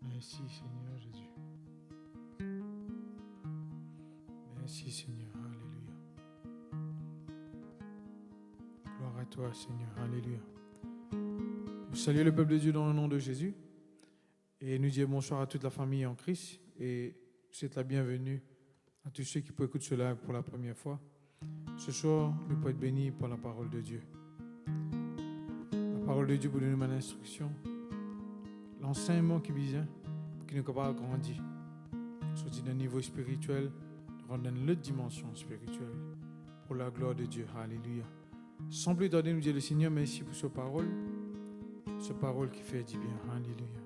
Merci Seigneur Jésus. Merci Seigneur. Alléluia. Gloire à toi Seigneur. Alléluia. Nous saluons le peuple de Dieu dans le nom de Jésus. Et nous disons bonsoir à toute la famille en Christ. Et c'est la bienvenue à tous ceux qui peuvent écouter cela pour la première fois. Ce soir, nous pouvons être bénis par la parole de Dieu. La parole de Dieu pour nous donner l'instruction. L'enseignement qui vient, qui nous capable de grandir. Sortir d'un niveau spirituel, rendre dans l'autre dimension spirituelle. Pour la gloire de Dieu. Alléluia. Sans plus tarder, nous dire le Seigneur, merci pour cette parole qui fait du bien. Alléluia.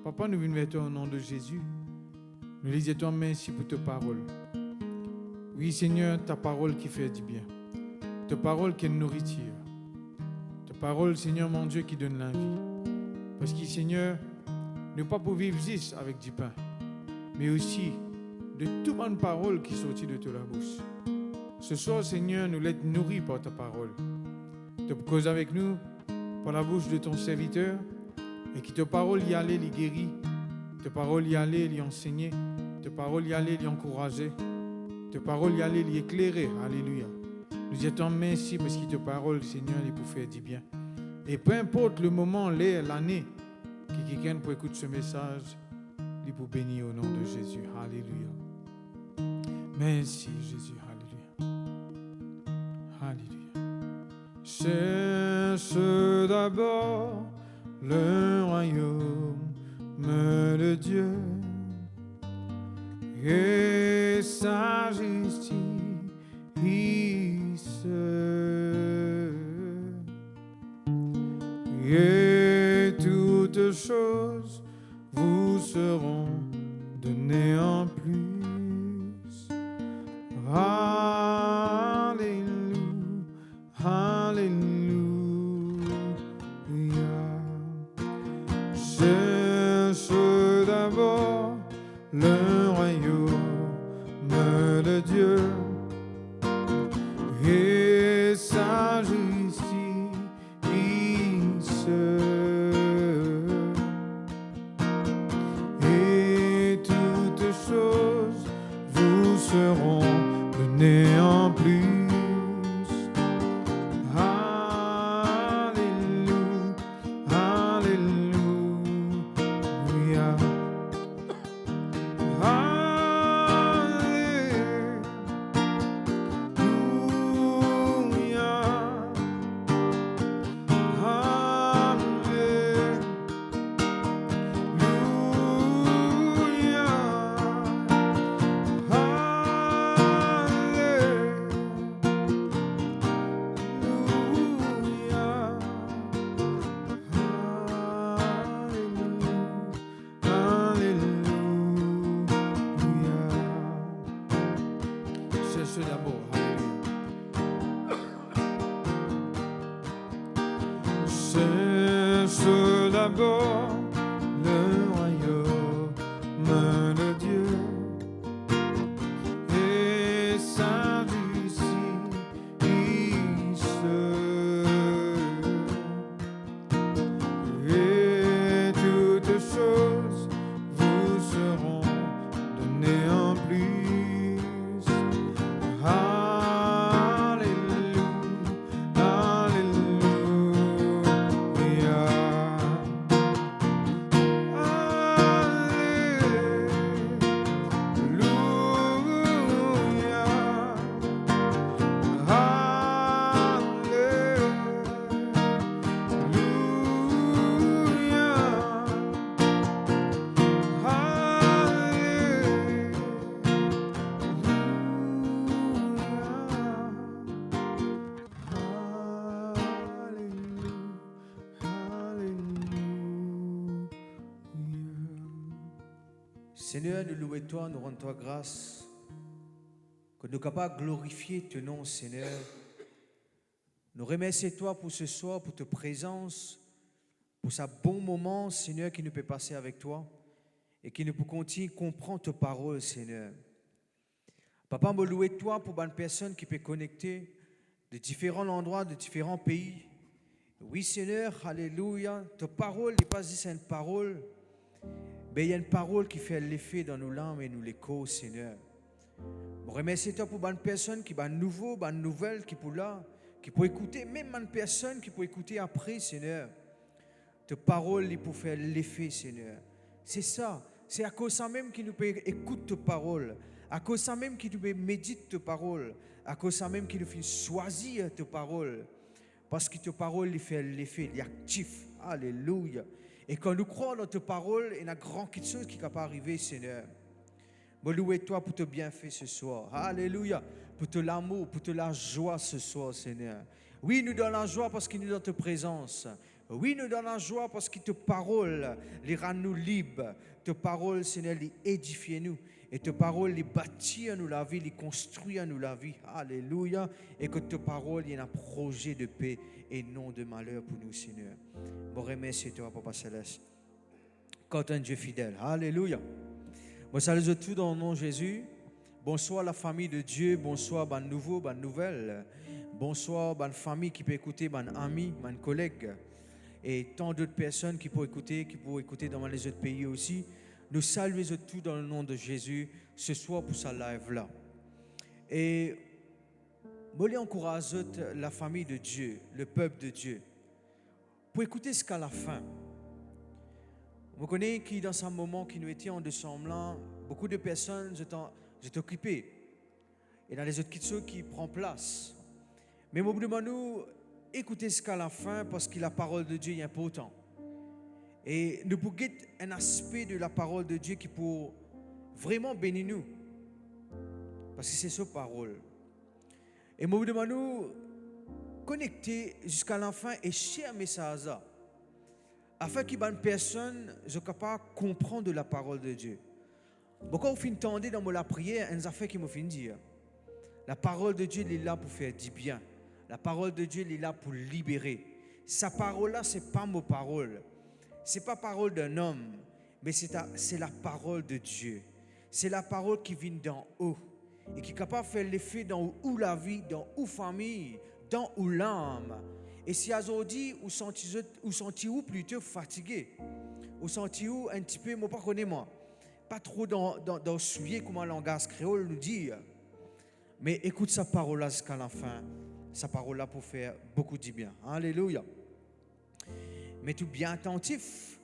Papa, nous venons vers toi au nom de Jésus. Nous disons toi merci pour ta parole. Oui, Seigneur, ta parole qui fait du bien. Ta parole qui est une nourriture. Ta parole, Seigneur, mon Dieu, qui donne la vie. Parce que, Seigneur, nous ne pas pour vivre juste avec du pain, mais aussi de toute bonne parole qui sortit de ta bouche. Ce soir, Seigneur, nous l'être nourris par ta parole. Tu causes avec nous par la bouche de ton serviteur et que ta parole y allait, y guérit. Ta parole y allait, y enseigner. Ta parole y allait, y encourager. Ta parole y allait, y éclairer. Alléluia. Nous disons merci parce que ta parole, Seigneur, est pour faire du bien. Et peu importe le moment, l'année, que quelqu'un peut écouter ce message, il est pour bénir au nom de Jésus. Alléluia. Merci Jésus. Alléluia. Alléluia. Cherche d'abord le royaume de Dieu et sa justice. Et toutes choses vous seront données en plus. Alléluia, alléluia. Cherche d'abord le royaume de Dieu et sa justice. Et toutes choses vous seront données en plus. Alléluia, alléluia. d'abord le royaume de Dieu et sa justice, et toutes choses vous seront données en plus. Alléluia, Alléluia. Seigneur, nous louons toi, nous rendons toi grâce, que nous sommes capables de glorifier ton nom, Seigneur. Nous remercions toi pour ce soir, pour ta présence, pour ce bon moment, Seigneur, qui nous peut passer avec toi et qui nous peut continuer à comprendre ta parole, Seigneur. Papa, nous louons toi pour une personne qui peut connecter de différents endroits, de différents pays. Oui, Seigneur, alléluia. Ta parole n'est pas juste une parole, mais il y a une parole qui fait l'effet dans nos langues et nous l'écho, Seigneur. Je remercie toi pour une personne qui va nouveau, une nouvelle qui peut là, qui peut écouter, même une personne qui peut écouter après, Seigneur. Ta parole est pour faire l'effet, Seigneur. C'est ça. C'est à cause de ça même qu'il nous peut écouter ta parole. À cause de ça même qu'il nous peut méditer ta parole. À cause de ça même qu'il nous fait choisir ta parole. Parce que ta parole il fait l'effet, il est actif. Alléluia. Et quand nous croyons dans ta parole, il y a grand quelque chose qui est capable d'arriver, Seigneur. Je loue toi pour te bienfait ce soir. Alléluia. Pour te l'amour, pour te la joie ce soir, Seigneur. Oui, nous donnons la joie parce qu'il nous donne ta présence. Oui, nous donnons la joie parce que ta parole les rend nous libres. Ta parole, Seigneur, les édifie nous. Et ta parole les bâtit à nous la vie, les construit à nous la vie. Alléluia. Et que ta parole, il y a un projet de paix et non de malheur pour nous, Seigneur. Je remercie toi, Papa Céleste. Quand un Dieu fidèle. Alléluia. Moi, salue tout dans le nom de Jésus. Bonsoir la famille de Dieu. Bonsoir, bonne nouveau, bonne nouvelle. Bonsoir, bonne famille qui peut écouter, bonne ami, bonne collègue. Et tant d'autres personnes qui peuvent écouter dans les autres pays aussi. Nous saluons tout dans le nom de Jésus ce soir pour sa live-là. Et je encourage la famille de Dieu, le peuple de Dieu, pour écouter ce qu'à la fin. Vous connaissez qui dans ce moment qui nous étions en décembre là, beaucoup de personnes j'étais occupé. Et dans les autres questions qui prennent place. Mais je vous demande écoutez ce qu'à la fin parce que la parole de Dieu est importante. Et nous pouvons guetter un aspect de la parole de Dieu qui peut vraiment bénir nous. Parce que c'est sa parole. Et je vous demande connecter jusqu'à la fin et share un message afin que une personne soit capable de comprendre la parole de Dieu. Quand vous finissez dans la prière, une affaire qui me fait dire. La parole de Dieu est là pour faire du bien. La parole de Dieu est là pour libérer. Sa parole-là, ce n'est pas ma parole. Ce n'est pas la parole d'un homme, mais c'est la parole de Dieu. C'est la parole qui vient d'en haut et qui est capable de faire l'effet dans où la vie, dans où la famille, dans où l'âme. Et si aujourd'hui, vous sentez-vous plutôt fatigué, vous sentez-vous un petit peu, moi pas connais moi, pas trop dans le soulier comme un langage créole nous dit. Mais écoute sa parole-là jusqu'à la fin. Sa parole-là pour faire beaucoup de bien. Alléluia. Mais tout bien attentif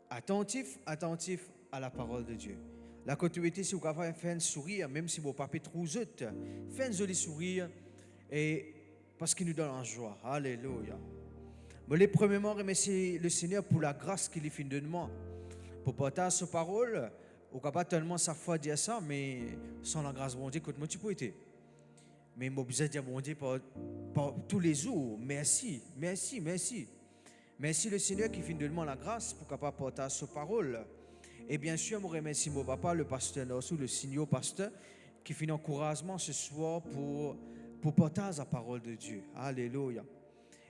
à la parole de Dieu. La continuité, si vous pouvez faire un sourire, même si vous n'avez pas trop zut, faites un joli sourire et parce qu'il nous donne en joie. Alléluia. Je voulais premièrement remercier le Seigneur pour la grâce qu'il fait de moi. Pour partager sa parole, ou pas tellement sa foi dire ça, mais sans la grâce de mon Dieu, écoute-moi, tu peux être. Mais je besoin de dire mon Dieu par tous les jours. Merci. Merci le Seigneur qui fait de moi la grâce pour capable partager sa parole. Et bien sûr, je remercie mon papa, le pasteur Norsou, le signaux pasteur, qui fait un encouragement ce soir pour partager la parole de Dieu. Alléluia.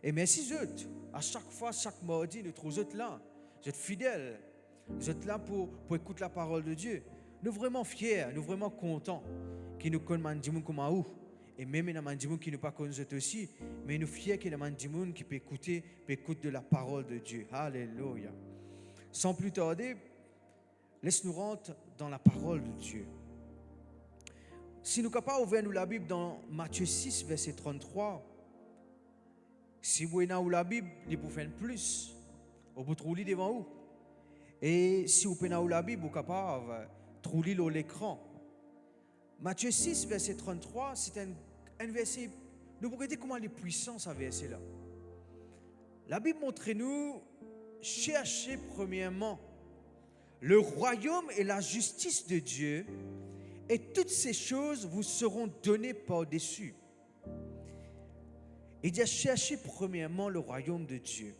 Et merci autres. À chaque fois, chaque mardi, nous trouvons autres là. Vous êtes fidèles. Vous êtes là pour écouter la parole de Dieu. Nous sommes vraiment fiers, nous sommes vraiment contents qu'ils nous connaissent comme à où. Et même dans les gens qui ne pas connaissent aussi, mais nous sommes fiers qu'il y ait des gens qui peuvent écouter de la parole de Dieu. Alléluia. Sans plus tarder, laisse-nous rentrer dans la parole de Dieu. Si nous sommes capables d'ouvrir nous la Bible dans Matthieu 6, verset 33, si vous avez la Bible, vous pouvez faire plus. Vous pouvez trouver devant vous. Et si vous avez la Bible, vous êtes capable de trouver l'écran. Matthieu 6, verset 33, c'est un verset. Nous pouvons dire comment il est puissant ce verset-là. La Bible montre-nous, cherchez premièrement le royaume et la justice de Dieu, et toutes ces choses vous seront données par-dessus. Il dit, cherchez premièrement le royaume de Dieu.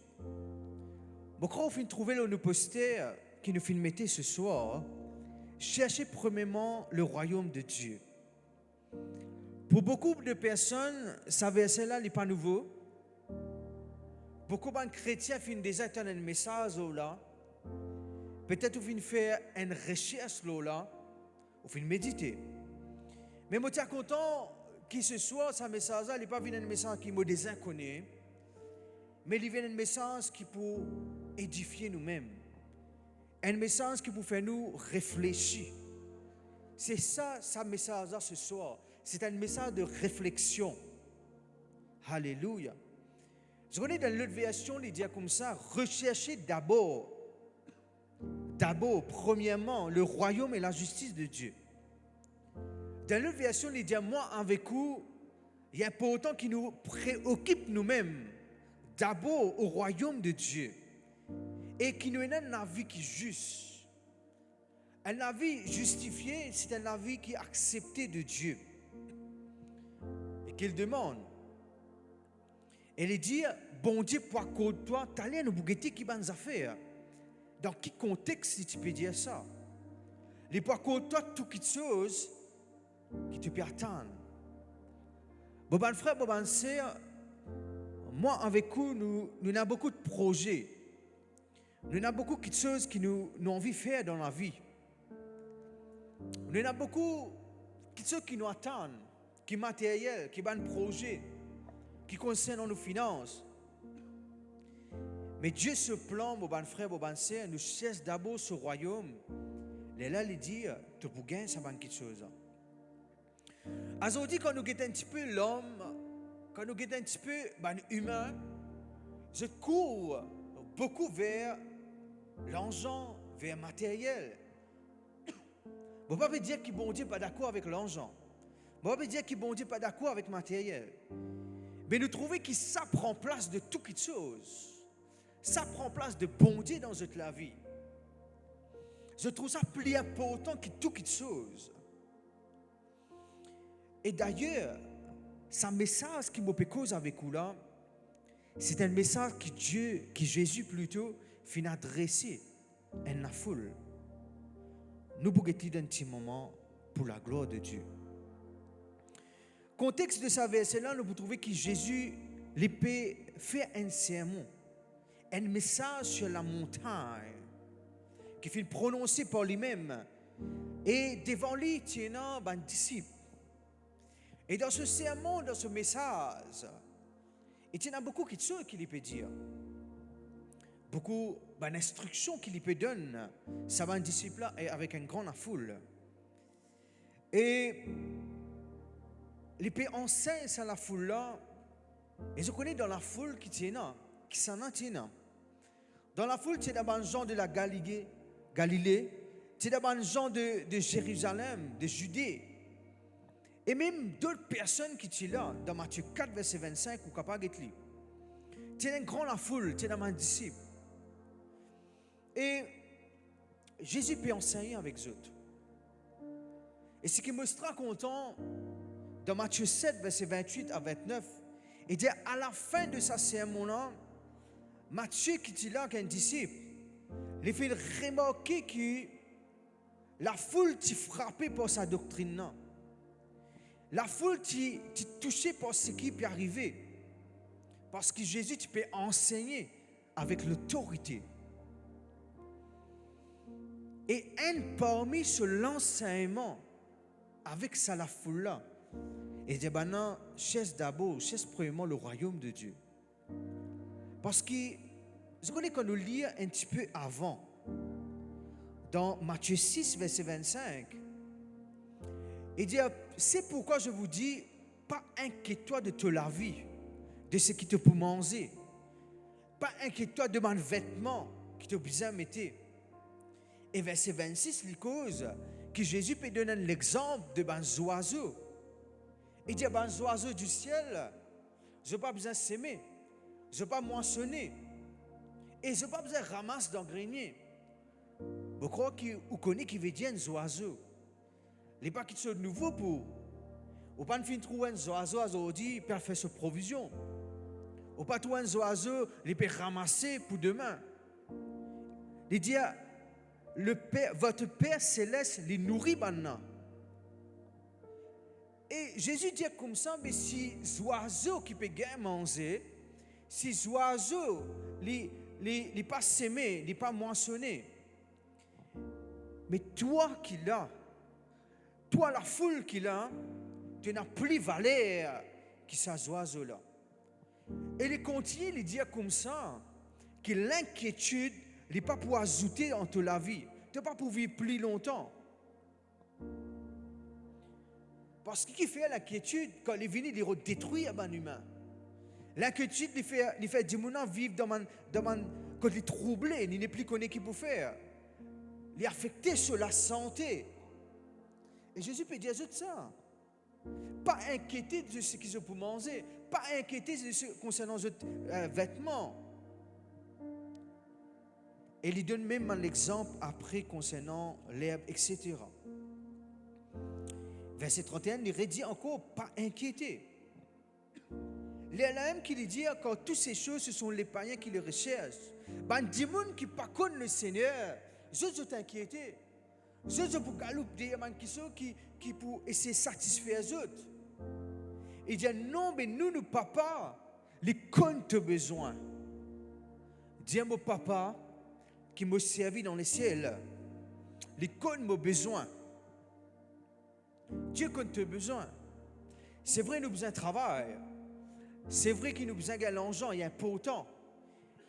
Bon, quand on finit de trouver le poster qui nous filmait ce soir, cherchez premièrement le royaume de Dieu. Pour beaucoup de personnes, ce verset-là n'est pas nouveau. Beaucoup de chrétiens finissent déjà un message là. Peut-être qu'ils finissent faire une recherche là, ou finissent méditer. Mais moi, je suis content que ce soit ce message-là, il n'est pas un message qui me désinconne, mais il vient un message qui peut édifier nous-mêmes. Un message qui peut faire nous réfléchir. C'est ça, ce message-là ce soir. C'est un message de réflexion. Alléluia. Je connais dans l'autre version, il dit comme ça, recherchez d'abord, premièrement, le royaume et la justice de Dieu. Dans l'autre version, il dit, moi avec vous, il est important qu'il nous préoccupe nous-mêmes d'abord au royaume de Dieu et qu'il nous ait un avis qui est juste. Un avis justifié, c'est un avis qui est accepté de Dieu et qu'il demande. Et il dit, bon Dieu, pour toi, tu as nous bougeter qui va nous faire. Dans quel contexte tu peux dire ça? Les pour toi, toutes les choses qui te peuvent attendre. Bon, frère, bon, sœur, moi, avec vous, nous avons beaucoup de projets. Nous avons beaucoup de choses qui nous avons envie de faire dans la vie. Nous avons beaucoup de choses qui nous attendent, qui sont matériels, qui sont des projets, qui concernent nos finances. Mais Dieu se plan, mon frère, mon sœur, nous cherche d'abord ce royaume. Et là, il dit, tu peux gagner ça quelque chose. Aujourd'hui, quand nous guettons un petit peu l'homme, quand nous guettons un petit peu humain, je cours beaucoup vers l'argent, vers le matériel. Je ne peux pas dire que bon Dieu n'est pas d'accord avec l'argent. Je ne peux pas dire que bon Dieu n'est pas d'accord avec le matériel. Mais nous trouvons que ça prend place de toutes les choses. Ça prend place de bon Dieu dans toute la vie. Je trouve ça plus important que toutes les choses. Et d'ailleurs, ce message qui me cause avec vous là, c'est un message que Jésus plutôt finit adresser à la foule. Nous pouvons un petit moment pour la gloire de Dieu. Contexte de ce verset-là, nous pouvons trouver que Jésus fait un sermon, un message sur la montagne, qui finit prononcé par lui-même. Et devant lui, il y a un disciple. Et dans ce sermon, dans ce message, il y a beaucoup de choses qu'il peut dire. Beaucoup d'instructions qu'il peut donner. Ça va un disciple et avec une grande foule. Et il peut enseigner à la foule là. Et je connais dans la foule qui s'en tient. Dans la foule, il y a des gens de la Galilée, il y a des gens de Jérusalem, de Judée. Et même d'autres personnes qui sont là, dans Matthieu 4, verset 25, ou capable de lire. Tu es une grande foule, tu es un disciple. Et Jésus peut enseigner avec eux. Et ce qui me sera content, dans Matthieu 7, verset 28 à 29, il dit à la fin de sa sermon-là, Matthieu qui est là, qui est un disciple, il fait remarquer que la foule est frappée par sa doctrine. La foule est touchée par ce qui peut arriver. Parce que Jésus, tu peux enseigner avec l'autorité. Et un parmi ce l'enseignement, avec ça la foule là, et dit, non, cherche d'abord, cherche premièrement le royaume de Dieu. Parce que, je connais quand nous lisons un petit peu avant, dans Matthieu 6, verset 25, il dit, c'est pourquoi je vous dis, pas inquiète-toi de toute la vie, de ce qui te peut manger. Pas inquiète-toi de mon vêtement qui te besoin de mettre. Et verset 26, il cause que Jésus peut donner l'exemple de des oiseaux. Il dit, les oiseaux du ciel, je n'ai pas besoin de s'aimer, je n'ai pas moissonner, et je n'ai pas besoin de ramasser dans le grenier. Vous croyez que vous connaissez qui veut dire un oiseau? Les pas qui sont nouveaux pour. Ou pas de trouver un oiseau aujourd'hui, il peut faire sa provision. Ou pas trouver un oiseau, il peut ramasser pour demain. Il dit, votre Père céleste les nourrit maintenant. Et Jésus dit comme ça, mais si les oiseaux qui peuvent bien manger, si les oiseaux les pas s'aimer, les pas moissonner, mais toi qui l'as, toi la foule qui l'a, tu n'as plus valeur que ces oiseaux-là. Et il continue de dire comme ça, que l'inquiétude n'est pas pour ajouter dans ta vie. Tu n'es pas pour vivre plus longtemps. Parce que qui fait l'inquiétude quand il est venu, il détruire un humain. L'inquiétude, il fait des gens vivre quand il est troublé, il n'est plus connu qu'il peut faire. Il est affecté sur la santé. Et Jésus peut dire ça. Pas inquiété de ce qu'ils ont pour manger, pas inquiété de ce concernant les vêtements. Et il donne même l'exemple après concernant l'herbe, etc. Verset 31, il redit encore, pas inquiété. Il y a même qui lui dit quand toutes ces choses, ce sont les païens qui les recherchent. Ben, des gens qui ne connaissent pas le Seigneur, je sont inquiétés. Je sont pour galouper des gens qui pour essayer de satisfaire les autres. Il dit non, mais nous papa, les comptes besoin. Dis à mon papa qui m'a servi dans les ciels, les comptes m'ont besoin. Dieu compte besoin. C'est vrai, nous avons besoin de travail. C'est vrai qu'il nous a besoin de l'argent, il est important.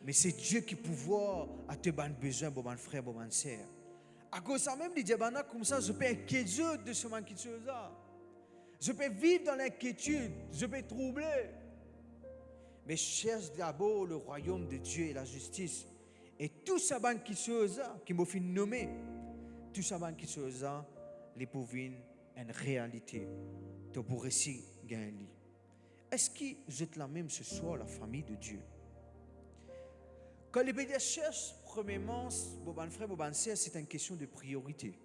Mais c'est Dieu qui pouvoir à te donner besoin pour mon frère, pour mon sœur. À cause de ça même, il dit, comme ça, je peux inquiéter de ce manque de choses-là. Je peux vivre dans l'inquiétude, je peux troubler. Mais cherche d'abord le royaume de Dieu et la justice. Et tout ça, qui choses qui m'a fait nommer, tout ça, qui choses les pouvoir une réalité. Tu pourrais aussi gagner. Est-ce que vous êtes là même ce soir, la famille de Dieu? Quand les bédias cherchent, premièrement, mon frère, mon sœur, c'est une question de priorité.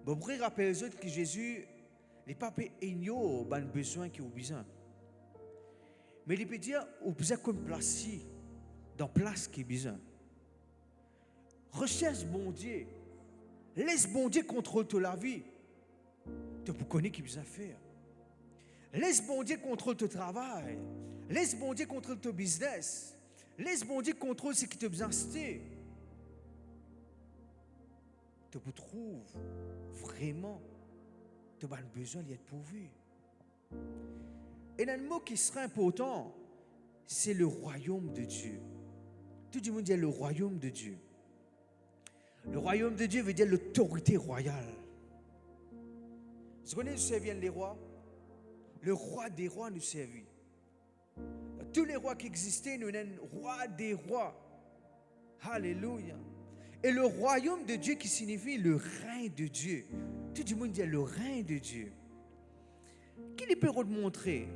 Bon, pour rappeler aux autres que Jésus n'est pas ignore les besoins qu'il a besoin. Mais il peut dire, il a besoin qu'on place dans la place qu'il a besoin. Recherche bon Dieu. Laisse bon Dieu contrôler toute la vie. Tu peux connaître ce qu'il a besoin de faire. Laisse bon Dieu contrôler ton travail. Laisse bon Dieu contrôler ton business. Laisse bon Dieu contrôler ce qui te besoin de faire. Tu peux trouver vraiment tu as besoin d'être pourvu. Et un mot qui serait important, c'est le royaume de Dieu. Tout le monde dit le royaume de Dieu. Le royaume de Dieu veut dire l'autorité royale. Vous connaissez, nous servions les rois? Le roi des rois nous servit. Tous les rois qui existaient, nous sommes roi des rois. Alléluia. Et le royaume de Dieu qui signifie le règne de Dieu. Tout le monde dit le règne de Dieu. Qui les peut montrer?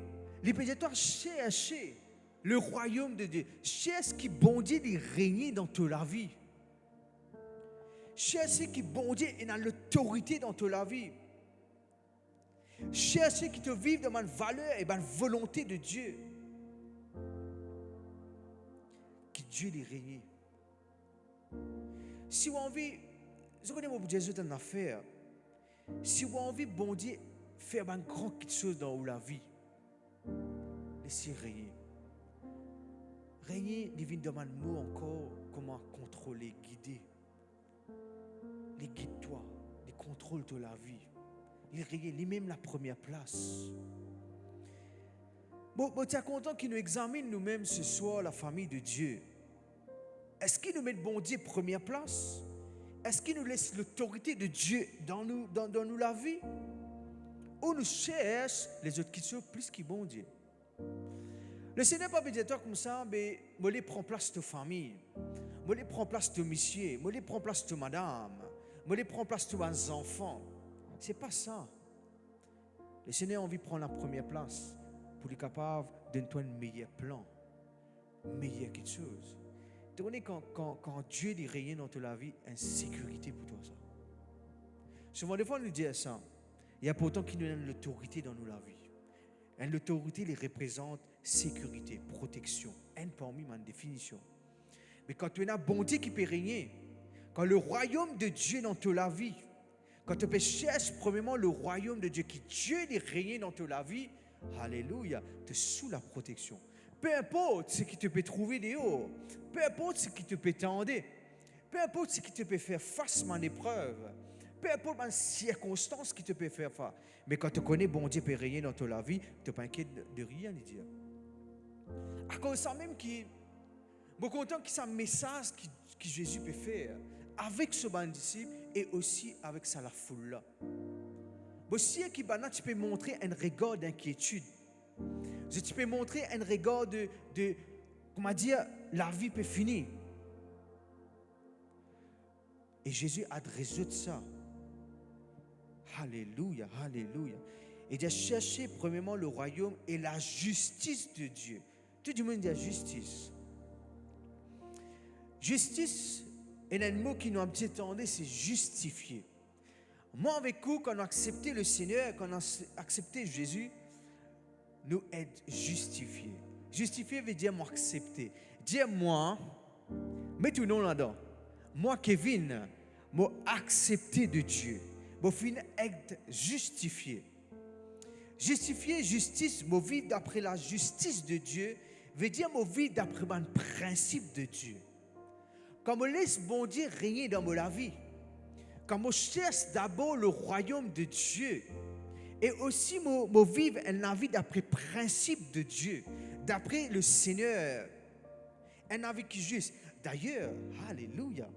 Les peut dire, toi, chercher le royaume de Dieu. Cherche qui bon Dieu de régner dans toute la vie. Cherche qui bon Dieu est dans l'autorité dans toute la vie. Cherche qui te vivent dans ma valeur et ma volonté de Dieu. Que Dieu les règne. Si vous avez envie, je connais mon Jésus dans l'affaire. Si vous avez envie, bon Dieu, faire une grande chose dans la vie. laissez régner. Régner, il vient demander moi encore comment contrôler, guider. Les guide-toi, les contrôle de la vie. Il règne lui-même la première place. Bon, tu es content qu'il nous examine nous-mêmes ce soir, la famille de Dieu. Est-ce qu'il nous met le bon Dieu première place? Est-ce qu'il nous laisse l'autorité de Dieu dans nous la vie? Ou nous cherche les autres qui sont plus que bon Dieu? Le Seigneur pas dire toi comme ça, mais moi les prend place de famille, moi les prend place de monsieur, moi les prend place de madame, moi les prend place de mes enfants. C'est pas ça. Le Seigneur a envie de prendre la première place pour être capable de donner un meilleur plan, meilleur quelque chose. Tu connais quand Dieu dit règne dans ta vie, insécurité pour toi ça. Souvent des fois nous dit ça. Il y a pourtant qui nous donne l'autorité dans la vie. Et l'autorité les représente sécurité, protection. Un parmi ma définition. Mais quand tu as un bon Dieu qui peut régner, quand le royaume de Dieu dans ta vie, quand tu peux chercher premièrement le royaume de Dieu, qui Dieu est régné dans ta vie, alléluia, tu es sous la protection. Peu importe ce qui te peut trouver dehors, peu importe ce qui te peut tendre, peu importe ce qui te peut faire face à une épreuve, peu importe les circonstances qui te peut faire face. Mais quand tu connais bon Dieu peut régner dans ta vie, tu n'es pas inquiet de rien lui dire. À cause de ça même qui, je suis content que c'est un message que Jésus peut faire avec ce bon disciple et aussi avec ça la foule là. Si tu peux montrer un regard d'inquiétude, tu peux montrer un regard de comment dire, la vie peut finir. Et Jésus a résolu ça. Alléluia, alléluia. Et de chercher premièrement le royaume et la justice de Dieu. Tout le monde dit justice. Justice est un mot qui nous a entendu, c'est justifier. Moi avec vous, quand on a accepté le Seigneur, quand on a accepté Jésus, nous être justifiés. Justifier veut dire m'accepter. Dire moi, mets tout nom là-dedans. Moi, Kevin, moi accepté de Dieu. Moi, fin être justifié. Justifier, justice, moi vivre d'après la justice de Dieu, veut dire moi vivre d'après le principe de Dieu. Quand je laisse bon Dieu régner dans ma vie, quand je cherche d'abord le royaume de Dieu, et aussi je vivre une vie d'après le principe de Dieu, d'après le Seigneur, une vie qui est juste. D'ailleurs, alléluia,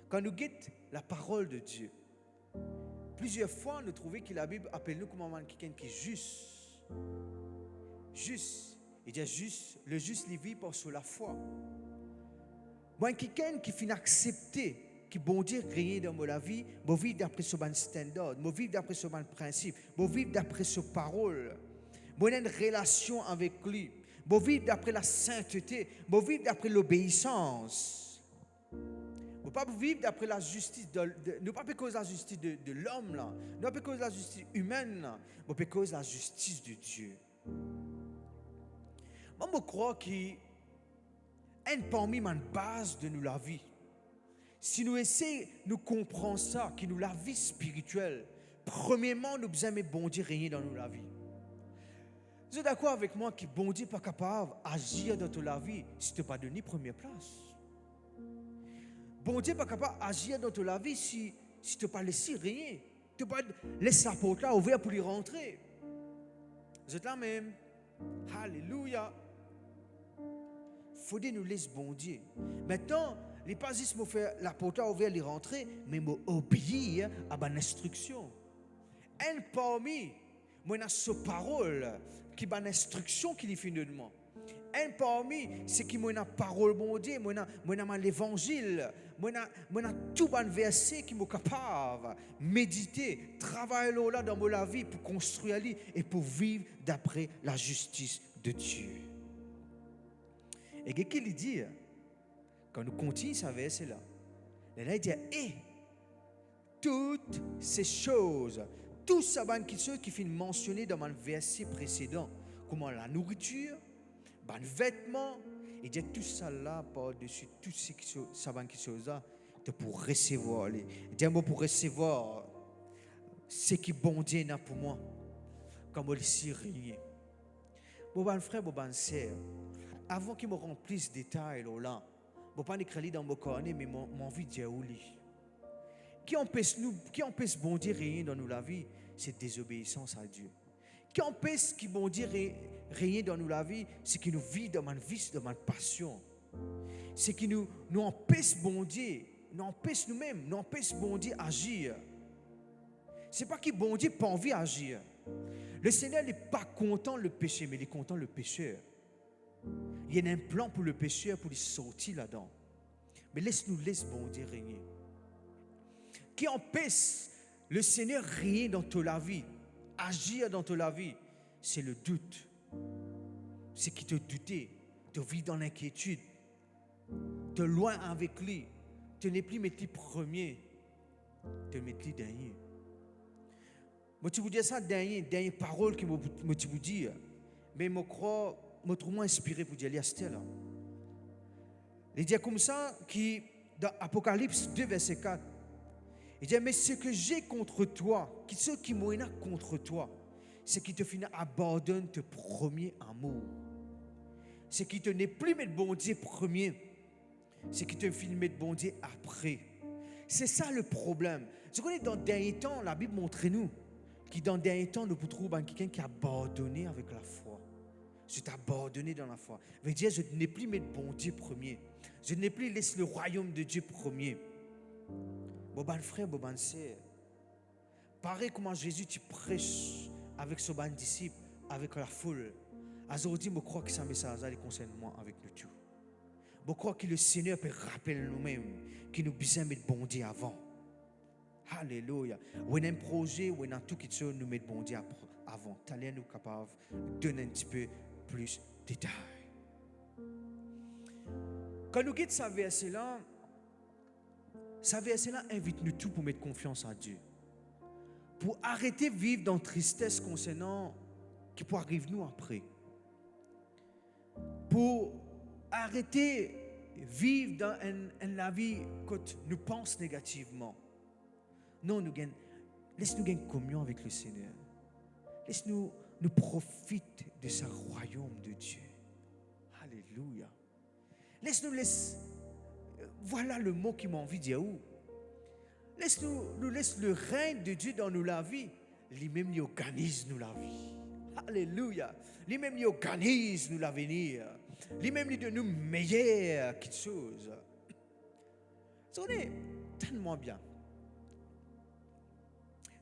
quand nous guettons la parole de Dieu, plusieurs fois nous trouvons que la Bible appelle nous comme quelqu'un qui est juste. Juste. Il dit juste, le juste il vit par sur la foi. Moi, quelqu'un qui finit accepter que bon Dieu règne dans ma vie, je vis d'après ce standard, je vis d'après ce principe, je vis d'après ce parole. Je ai une relation avec lui. Je vis d'après la sainteté, je vis d'après l'obéissance. Je ne pas vivre d'après la justice, ne pas cause la justice de l'homme, là, ne pas cause la justice humaine, mais cause la justice de Dieu. Moi, je crois qu'il un parmi les bases de nous la vie. Si nous essayons, nous comprenons ça, qui nous la vie spirituelle, premièrement, nous besoin de bon Dieu régner dans nous la vie. Vous êtes d'accord avec moi que bon Dieu n'est pas capable d'agir dans ta vie si tu n'as pas donné première place? Bon Dieu n'est pas capable d'agir dans ta vie si tu n'as pas laissé régner. Tu n'as pas laissé la porte là ouverte pour y rentrer. Vous êtes là même? Alléluia. Il faut nous laisser bon Dieu. Maintenant, les pas juste me faire la porte ouverte, les rentrer, mais m'obéir à mon instruction. Un parmi, moi, j'ai ce parole qui est une instruction qui est finie de moi. Un parmi, c'est qui moi, parole bon Dieu, moi, l'évangile, moi, tout un verset qui est capable de méditer, travailler là dans ma vie pour construire et pour vivre d'après la justice de Dieu. Et qu'est-ce qu'il dit? Quand nous continuons ce verset-là, il dit, toutes ces choses, tout ça qui finit mentionné dans le verset précédent, comme la nourriture, les vêtements, il dit tout ça là par-dessus, tout ce choses-là, pour recevoir. Il dit pour recevoir ce qui bon Dieu n'a pour moi, comme on le sait régner. Bon frère, bon sœur, avant qu'il me remplisse des détails là, bon pas écrit dans mon cornet, mais mon envie de dire oui. Qui empêche bon Dieu rien dans nous la vie, c'est désobéissance à Dieu. Qui empêche qui bon Dieu rien dans nous la vie, c'est qui nous vit dans un vice, dans une passion. C'est qui nous empêche bon Dieu, nous empêche nous-mêmes, nous empêche bon Dieu agir. C'est pas qui bon Dieu pas envie d'agir. Le Seigneur n'est pas content le péché, mais il est content le pécheur. Il y a un plan pour le pécheur pour lui sortir là-dedans. Mais laisse bon Dieu régner. Qui empêche le Seigneur régner dans ta vie, agir dans ta vie, c'est le doute. C'est qui te douter, te vivre dans l'inquiétude, te loin avec lui, te n'es plus mettre premier, te mettre dernier. Moi, tu vous dis ça, dernière parole que moi, tu vous dis, mais je crois, je trouve inspiré pour dire à Stella. Il dit comme ça, qui, dans Apocalypse 2, verset 4, il dit, mais ce que j'ai contre toi, ce qui m'ont contre toi, c'est qui te finit abandonne ton premier amour. C'est qui te n'est plus mettre bon Dieu premier, c'est qui te finit mettre bon Dieu après. C'est ça le problème. Je connais dans le dernier temps, la Bible montre nous, qui dans le dernier temps, nous trouvons quelqu'un qui a abandonné avec la foi. Je t'ai abandonné dans la foi. Ça veut dire, je n'ai plus mettre bon Dieu premier. Je n'ai plus laissé le royaume de Dieu premier. Bon frère, bon sœur, pareil comment Jésus tu prêches avec ce bon disciple, avec la foule. Aujourd'hui, je crois que ça message concerne moi avec nous tous. Je crois que le Seigneur peut rappeler nous-mêmes qu'il nous besoin de mettre bon Dieu avant. Alléluia. On a un projet, on a tout qui nous met bon Dieu avant. T'allez nous capables de donner un petit peu plus de détails. Quand nous quittons ce verset-là, invite nous tous pour mettre confiance en Dieu. Pour arrêter de vivre dans la tristesse concernant qui peut arriver nous après. Pour arrêter de vivre dans la vie que nous pensons négativement. Non, laisse-nous gagner communion avec le Seigneur. Laisse-nous profiter de ce royaume de Dieu. Alléluia. Laisse-nous. Voilà le mot qui m'a envie de dire. Laisse-nous laisse le règne de Dieu dans nous la vie. Lui-même, il organise nous la vie. Alléluia. Lui-même, il organise nous l'avenir. Lui-même, il donne nous meilleures choses. Ça est tellement bien.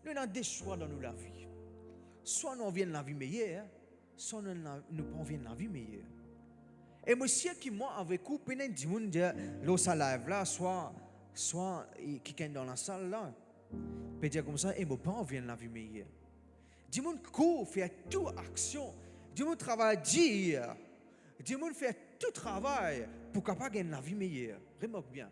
Nous avons des choix dans la vie. Soit nous envions la vie meilleure, soit nous pas envions la vie meilleure. Et monsieur qui moi avec vous, peut-être du monde là ça live là, soit qui est dans la salle là, peut dire comme ça, et moi pas envie la vie meilleure. Du monde court, fait toute action, du monde travaille dire, du monde fait tout travail pour capable gagner la vie meilleure. Remarque bien.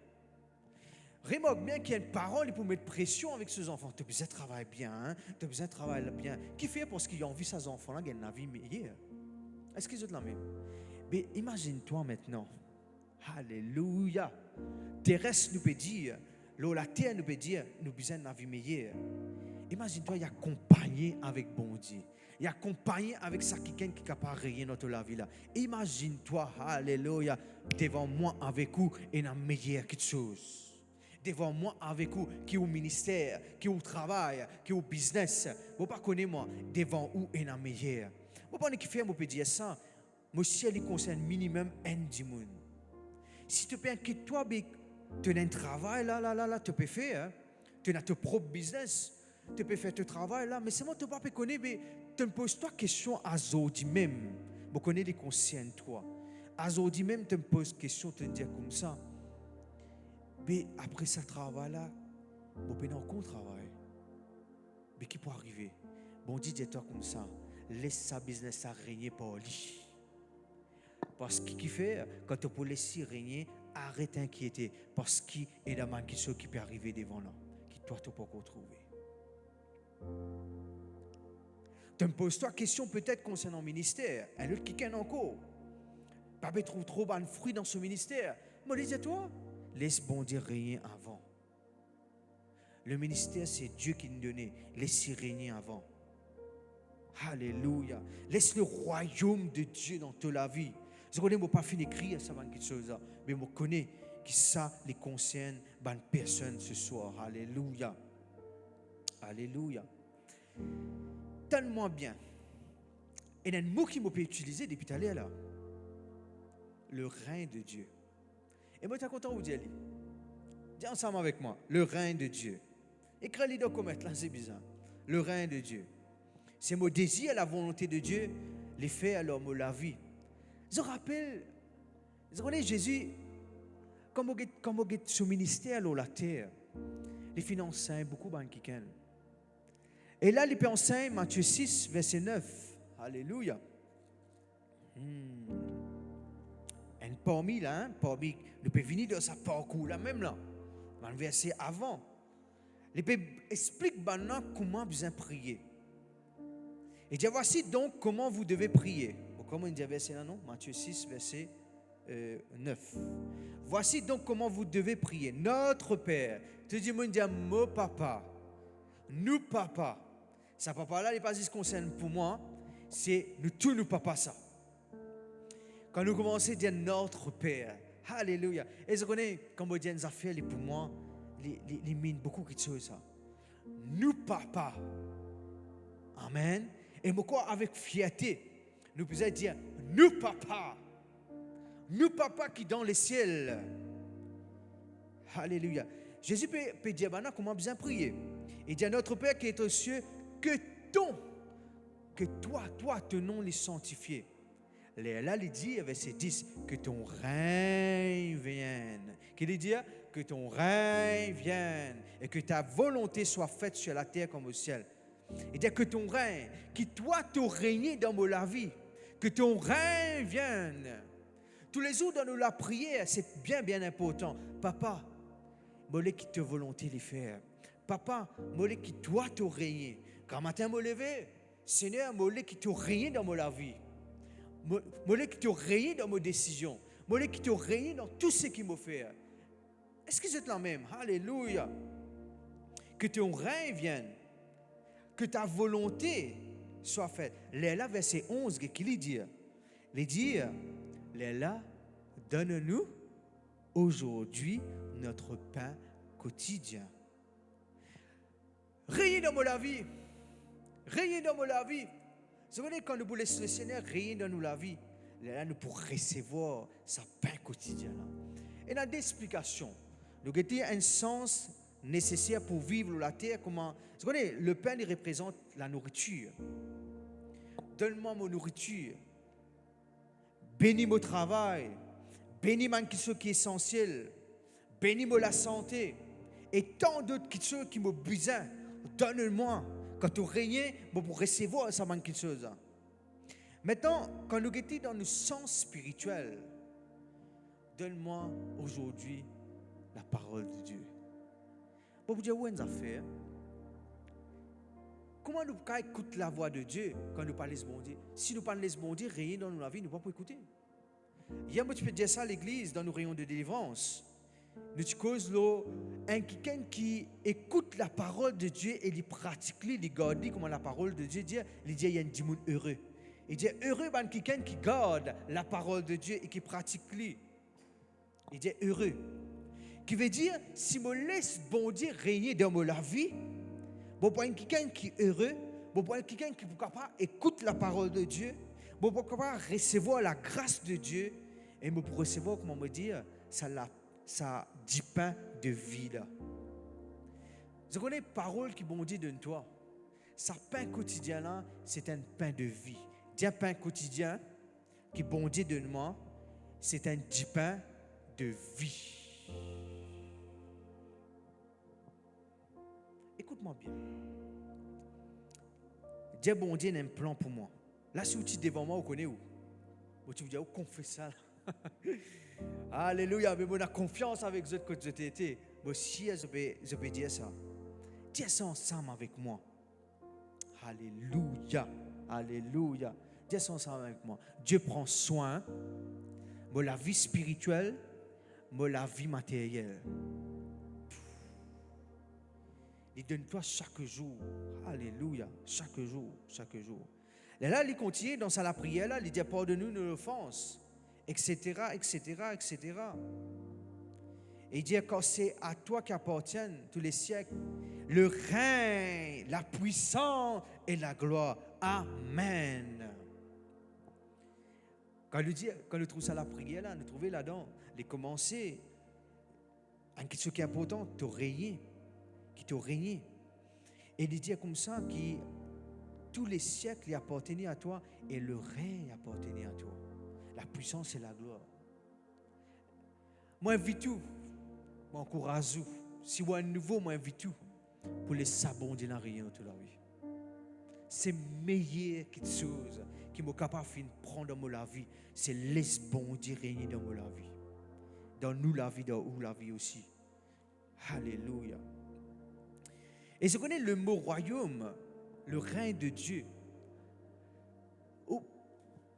Remarque bien qu'il y a une parole pour mettre pression avec ses enfants. Tu as besoin de travailler bien, hein? Tu as besoin de travailler bien. Qui fait parce qu'il a envie ses enfants-là gagnent la vie meilleure? Est-ce qu'ils ont la même? Mais imagine-toi maintenant. Alléluia. Terrestre nous peut dire, la terre nous peut dire, nous avons besoin de la vie meilleure. Imagine-toi, il y a accompagné avec bon Dieu. Il y a accompagné avec ça quelqu'un qui est capable de régner notre la vie là. Imagine-toi, alléluia, devant moi avec vous et la meilleure chose. Devant moi avec vous, qui est au ministère, qui est au travail, qui est au business. Vous ne connaissez pas moi, devant vous et la meilleure. Vous ne pouvez pas dire ça. Mon ciel, il concerne minimum un du monde. Si tu peux inquiéter toi, tu as un travail là, tu peux faire. Tu as ton propre business. Tu peux faire ton travail là. Mais c'est moi, tu ne peux pas connaître, mais tu me poses toi question à Zodi même. Vous connaissez les concerne toi. À Zodi même, tu me poses question, tu me dis comme ça. Mais après ce travail-là, vous pouvez encore travailler. Mais qui peut arriver? Bon, dis-toi comme ça, laisse sa business à régner par lui. Parce qu'il qui fait, quand tu peux laisser régner, arrête d'inquiéter. Parce qu'il est dans ma question qui peut arriver devant là, qui toi, tu peux encore trouver. Tu me poses toi question peut-être concernant le ministère. Un autre qui gagne encore. Pas trouve trop de fruits dans ce ministère. Moi, dis-toi. Laisse bon Dieu régner avant. Le ministère, c'est Dieu qui nous donnait. Laisse-y régner avant. Alléluia. Laisse le royaume de Dieu dans toute la vie. Je connais, je pas fini d'écrire ça, quelque chose, mais je connais que ça les concerne, bonne personne ce soir. Alléluia. Alléluia. Tellement bien. Et il y a un mot qui m'a pu utiliser depuis tout à l'heure là. Le règne de Dieu. Et moi, je suis content de vous dire. Dis ensemble avec moi. Le règne de Dieu. Écris-le dans le commentaire, là, c'est bizarre. Le règne de Dieu. C'est mon désir, la volonté de Dieu, les faits alors la vie. Je rappelle, je connais Jésus, comme on est sur ministère sur la terre, les finances beaucoup de qui. Et là, il peut enseigner Matthieu 6, verset 9. Alléluia. Et parmi là, parmi, nous pouvons venir de sa parcours là même là, dans le verset avant. Il peut expliquer maintenant comment vous prier. Et dit voici donc comment vous devez prier. Comment il dit verset là non? Matthieu 6, verset 9. Voici donc comment vous devez prier. Notre Père. Tu dis, moi, il dit, mon papa. Nous, papa. Ça, papa là, il n'est pas juste concerne pour moi. C'est nous tous, nous, papa, ça. Quand nous commençons à dire notre Père. Alléluia. Et je connais, quand on dit des affaires, pour moi, les mine beaucoup de choses. Ça. Nous, papa. Amen. Et moi, avec fierté, nous pouvons dire, nous, papa. Nous, papa qui est dans les ciels. Alléluia. Jésus peut dire maintenant comment bien prier. Il dit à notre Père qui est aux cieux, que toi, ton nom les sanctifié. Là, il dit, verset 10, que ton règne vienne. Qu'il dit, que ton règne vienne et que ta volonté soit faite sur la terre comme au ciel. Il dit que ton règne, que toi, tu régnes dans la vie, que ton règne vienne. Tous les jours dans la prière, c'est bien, bien important. Papa, moi, qui te volonté les faire. Papa, moi, qui toi, te régner. Quand matin, me lever, Seigneur, moi, qui te régner dans ma vie. Moi, qui te régner dans mes décisions. Moi, qui te régner dans tout ce qui me fait. Est-ce que c'est la même? Alléluia. Que ton règne vienne. Que ta volonté soit faite. Là, verset 11, qui lui dit? Il dit, là, donne-nous aujourd'hui notre pain quotidien. Règne dans la vie. Règne dans la vie. Vous savez, quand nous voulons laisser le Seigneur régner dans nous la vie, là, nous pourrons recevoir sa pain quotidien. Et dans des explications, nous avons un sens nécessaire pour vivre la terre. Comment, vous savez, le pain il représente la nourriture. Donne-moi mon nourriture. Bénis mon travail. Bénis ce qui est essentiel. Bénis-moi la santé. Et tant d'autres choses qui me besoin. Donne-moi. Quand tu règnes, pour recevoir ça manque quelque chose. Maintenant, quand nous sommes dans le sens spirituel, donne-moi aujourd'hui la parole de Dieu. Pour vous dire où est-ce affaire? Comment nous pouvons écouter la voix de Dieu quand nous parlons de bon Dieu? Si nous parlons de bon Dieu, rien dans notre vie, nous ne pouvons pas écouter. Hier, tu peux dire ça à l'église, dans nos rayons de délivrance. Nous causes quelqu'un qui écoute la parole de Dieu et il pratique, il garde comment la parole de Dieu dit, il dit il y a un démon heureux. Il dit heureux quelqu'un qui garde la parole de Dieu et qui pratique. Il dit heureux. Qui veut dire si je laisse bon Dieu régner dans ma vie, bon pour quelqu'un qui est heureux, bon pour quelqu'un qui est capable d'écouter la parole de Dieu, bon pour capable recevoir la grâce de Dieu et pour recevoir comment me dire ça dit pain de vie là. Je connais parole qui bon Dieu donne toi. Ça pain quotidien là, c'est un pain de vie. Dis un pain quotidien qui bon Dieu donne moi, c'est un dit pain de vie. Écoute-moi bien. Dieu bon Dieu a un plan pour moi. Là si tu es devant moi, vous connaissez où? Tu me dis, qu'on fait ça? Alléluia, mais on a confiance avec eux que je t'ai été. Mais si je peux dire ça, dis ça ensemble avec moi. Alléluia, alléluia. Dis ça ensemble avec moi. Dieu prend soin de la vie spirituelle, de la vie matérielle. Il donne toi chaque jour. Alléluia, chaque jour, chaque jour. Et là, il continue dans sa prière, là, il dit pardonne-nous nos offenses, etc., etc., etc. Et il dit quand c'est à toi qu'appartiennent tous les siècles, le règne, la puissance et la gloire. Amen. Quand il trouve ça la prière, là, nous trouvons là-dedans, il commencer à quelque chose qui est important, te régner, qui te régner. Et il dit comme ça que tous les siècles appartenaient à toi et le règne appartenait à toi. La puissance et la gloire. Moi, j'invite tout. Moi, encourage vous. Si vous êtes nouveau, moi, j'invite tout pour les sabonder dans rien toute la vie. C'est meilleur quelque chose qui m'a capable de prendre dans la vie. C'est laisse bon Dieu régner dans la vie. Dans nous la vie, dans vous la vie aussi. Alléluia. Et je connais le mot royaume, le règne de Dieu. Oh,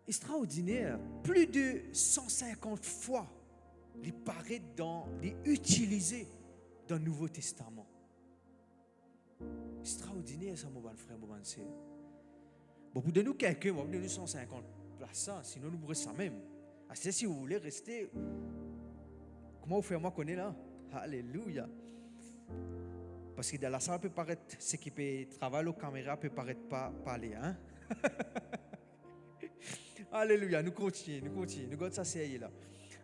extraordinaire. Plus de 150 fois, il paraît utilisé dans le Nouveau Testament. Extraordinaire ça, mon bon frère, mon bonne sœur. Bon, pour donner quelqu'un, on va donner 150 places, sinon nous mourrons ça même. C'est si vous voulez rester, comment vous faites moi connaître là? Alléluia. Parce que dans la salle peut paraître, ce qui peut travailler aux caméras peut paraître pas parler, hein? Alléluia, nous continuons, nous gardons ça c'est là.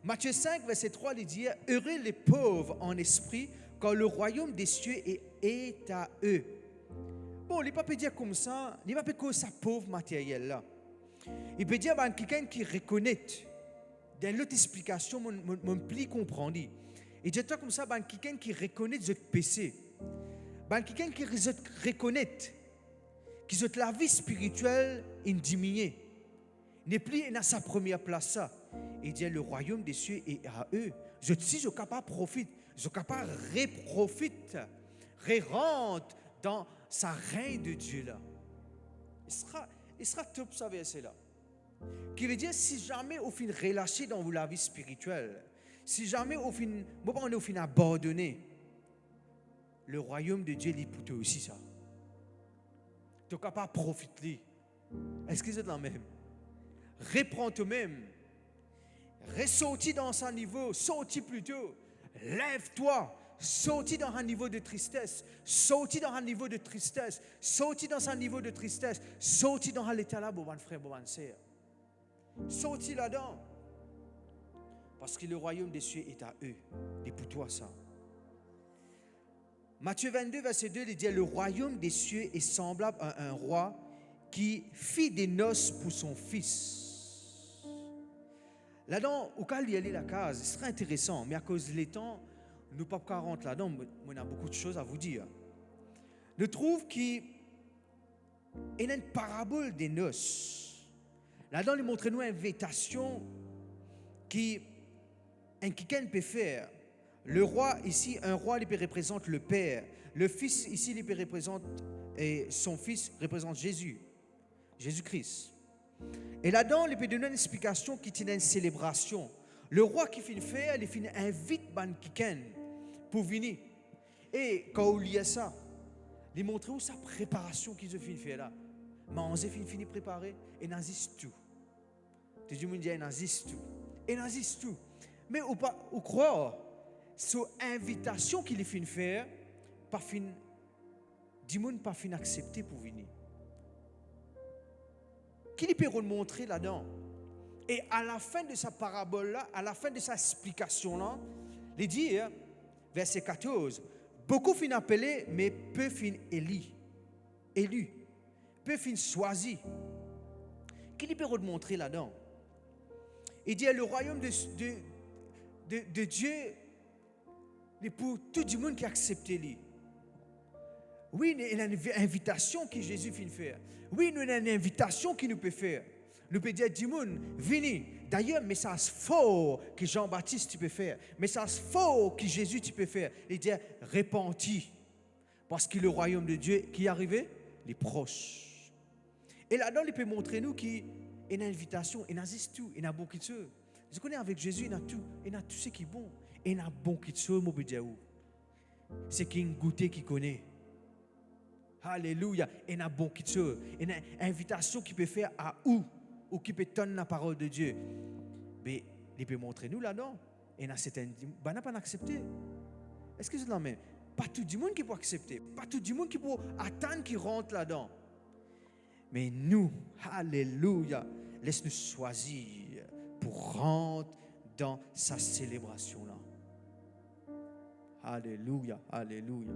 Matthieu 5, verset 3, il dit heureux les pauvres en esprit, car le royaume des cieux est à eux. Bon, il ne peut pas dire comme ça, il ne peut pas dire que ça pauvre matériel là. Il peut dire quelqu'un qui reconnaît, dans l'autre explication, mon pli comprendre. Il dit comme ça, quelqu'un qui reconnaît ce péché, quelqu'un qui reconnaît que la vie spirituelle est diminuée, n'est plus dans sa première place ça. Il dit le royaume des cieux est à eux. Si je suis capable de profiter, je suis capable de reprofiter, rentre dans sa règne de Dieu là. Il sera top ça verset là. Qui veut dire si jamais au fin relâché dans la vie spirituelle, si jamais au fin abandonné, le royaume de Dieu est pour toi aussi ça. Tu es capable de profiter. Est-ce que c'est la même? Reprends toi-même. Ressortis dans son niveau, sortis plutôt. Lève-toi. Sortis dans un niveau de tristesse. Sortis dans un niveau de tristesse. Sortis dans un niveau de tristesse. Sortis dans l'état là, bon frère, bon sœur. Sortis là-dedans. Parce que le royaume des cieux est à eux. Et pour toi ça. Matthieu 22, verset 2, il dit le royaume des cieux est semblable à un roi qui fit des noces pour son fils. Là-dedans, au cas où il y a la case, ce serait intéressant, mais à cause du temps, nous ne pouvons pas rentrer là-dedans, on a beaucoup de choses à vous dire. Je trouve qu'il y a une parabole des noces. Là-dedans, il montre nous une invitation qui quelqu'un peut faire. Le roi ici, un roi, il représente le Père. Le Fils ici, il représente, et son Fils représente Jésus, Jésus-Christ. Et là-dedans, il peut donner une explication qui tient une célébration. Le roi qui finit faire, il finit invite quelqu'un pour venir. Et quand il y a ça, il montre où sa préparation qu'il a fini faire là. Manger fini préparer et nazis tout. Tu dis il nazis tout. Et nazis tout. Mais ou croire cette invitation qu'il finit faire, pas fin, du monde pas fin accepter pour venir. Qu'il peut remontrer là-dedans. Et à la fin de sa parabole-là, à la fin de sa explication-là, il dit, verset 14, beaucoup fin appelés, mais peu fin élus, peu fin choisis. Qu'il peut remontrer là-dedans. Il dit, le royaume de Dieu, c'est pour tout le monde qui accepte lui. Oui, il y a une invitation que Jésus finit faire. Oui, il y a une invitation qu'il nous peut faire. Nous peut dire, Dimoun, venez. D'ailleurs, message fort que Jean-Baptiste tu peux faire. Message fort que Jésus tu peux faire. Il dit, repentis. Parce que le royaume de Dieu qui est arrivé, il est proche. Et là-dedans, il peut montrer nous qu'il y a une invitation. Il y a tout. Il y a beaucoup de choses. Je connais avec Jésus, il y a tout. Il y a tout ce qui est bon. Et il y a beaucoup de choses, moi, je peux dire. C'est qu'il y a un goûter qui connaît. Alléluia. Et il y a bon qui chose. Il y a une invitation qui peut faire à ou qui peut donner la parole de Dieu. Mais il peut montrer nous là-dedans. Et il y a certains qui ne pas accepter. Est-ce que c'est la même? Pas tout le monde qui peut accepter. Pas tout le monde qui peut attendre qu'il rentre là-dedans. Mais nous, alléluia, laisse-nous choisir pour rentrer dans sa célébration-là. Alléluia, alléluia.